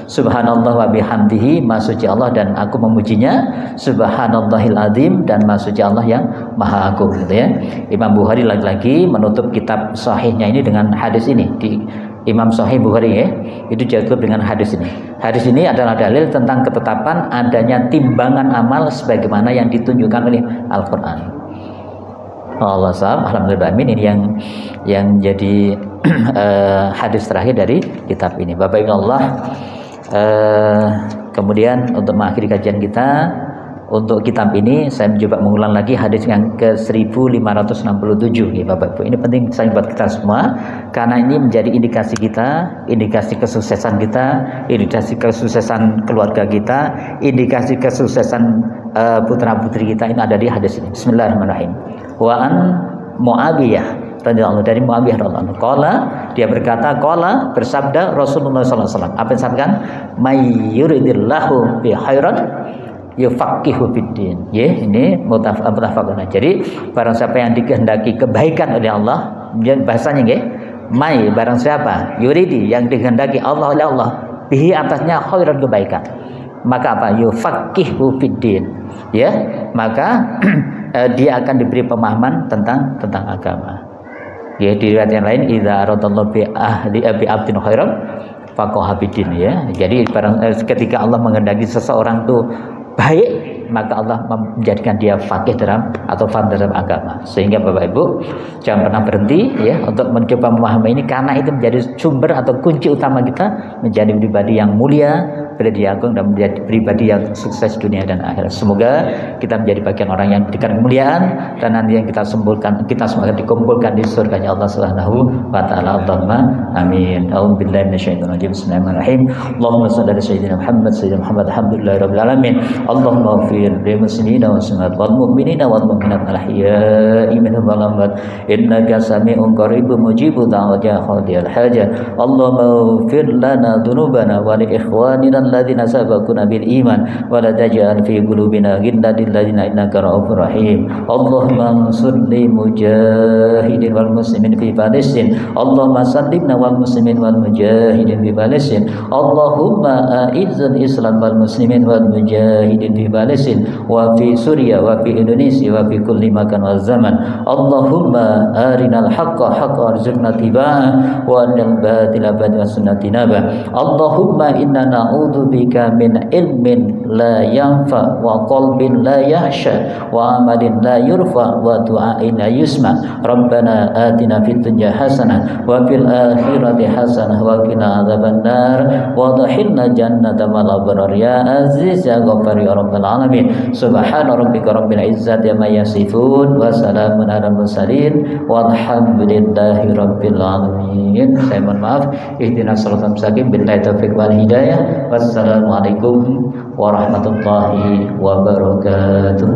subhanallah wa bihamdihi, maha suci Allah dan aku memujinya, subhanallahil azim, dan maha suci Allah yang maha agung gitu ya. Imam Bukhari lagi-lagi menutup kitab sahihnya ini dengan hadis ini. Di Imam Sahih Bukhari ya, itu cukup dengan hadis ini. Hadis ini adalah dalil tentang ketetapan adanya timbangan amal sebagaimana yang ditunjukkan oleh Al-Quran. Allah SWT, alhamdulillah, amin. Ini yang jadi hadis terakhir dari kitab ini. Bapak Ibu Allah, kemudian untuk mengakhiri kajian kita untuk kitab ini, saya mencoba mengulang lagi hadis yang ke 1567 ya Bapak Ibu. Ini penting saya buat kita semua karena ini menjadi indikasi kita, indikasi kesuksesan kita, indikasi kesuksesan keluarga kita, indikasi kesuksesan putra-putri kita, ini ada di hadis ini. Bismillahirrahmanirrahim. Wa an Muawiyah radhiyallahu, dari Muawiyah radhiyallahu anhu, qala, dia berkata, qala, bersabda Rasulullah sallallahu alaihi wasallam, apa yang disampaikan? May yuridillahu bi khairan yufaqihu fiddin. Ya, ini mutafaqun. Jadi barang siapa yang dikehendaki kebaikan oleh Allah, bahasanya nggih, mai barang siapa yuridi yang dikehendaki Allah oleh Allah bihi atasnya khairan kebaikan. Maka apa? Yufaqihu fiddin. Ya, maka dia akan diberi pemahaman tentang agama. Ya, di riwayat yang lain idza aradallahu bi abdin khairan faqaha fiddin, ya. Jadi ketika Allah menghendaki seseorang itu baik, maka Allah menjadikan dia faqih dalam atau faham dalam agama. Sehingga Bapak Ibu jangan pernah berhenti ya untuk mencoba memahami ini, karena itu menjadi sumber atau kunci utama kita menjadi pribadi yang mulia, pribadi agung, dan menjadi pribadi yang sukses dunia dan akhirat. Semoga kita menjadi bagian orang yang diberikan kemuliaan dan nanti yang kita semoga dikumpulkan di surganya Allah Subhanahu wa taala. Allahumma amin. A'udzubillahi minasyaitonir rajim. Bismillahirrahmanirrahim. Allahumma shalli ala sayyidina Muhammad alhamdulillahirabbil alamin. Allahumma ighfir lil muslimina wal muslimat wal mu'minina wal mu'minat al ahya'i minhum wal amwat innaka sami'un qaribun mujibud da'wati khadiyal hajat. Allahumma ighfir lana dhunubana wa li ikhwanina الذين سبقونا بالإيمان ولا تجعل في قلوبنا غلا للذين إنك رؤوف رحيم. اللهم انصر للمجاهدين والمسلمين في فلسطين. اللهم سلمنا والمسلمين والمجاهدين في فلسطين. اللهم أعز الإسلام والمسلمين والمجاهدين في فلسطين وفي سوريا وفي إندونيسيا وفي كل مكان والزمن. اللهم أرنا الحق حقا وارزقنا اتباعه وأرنا الباطل باطلا وارزقنا اجتنابه. اللهم إنا نعوذ bika min ilmin la yanfa wa qalbin la yahsha wa amalin la yurfa wa du'ain la yusma. Rabbana atina fid dunya hasanah wa fil akhirati hasanah wa qina adzabannar wa adkhilna jannata ma'al abrar ya aziz ya ghaffar ya rabbal alamin. Subhana rabbika rabbil izzati amma yasifun wa salamun alal mursalin walhamdulillahi rabbil alamin. Saya mohon maaf. Ihdinas siratal mustaqim billahi taufiq wal hidayah. Wassalamualaikum warahmatullahi wabarakatuh.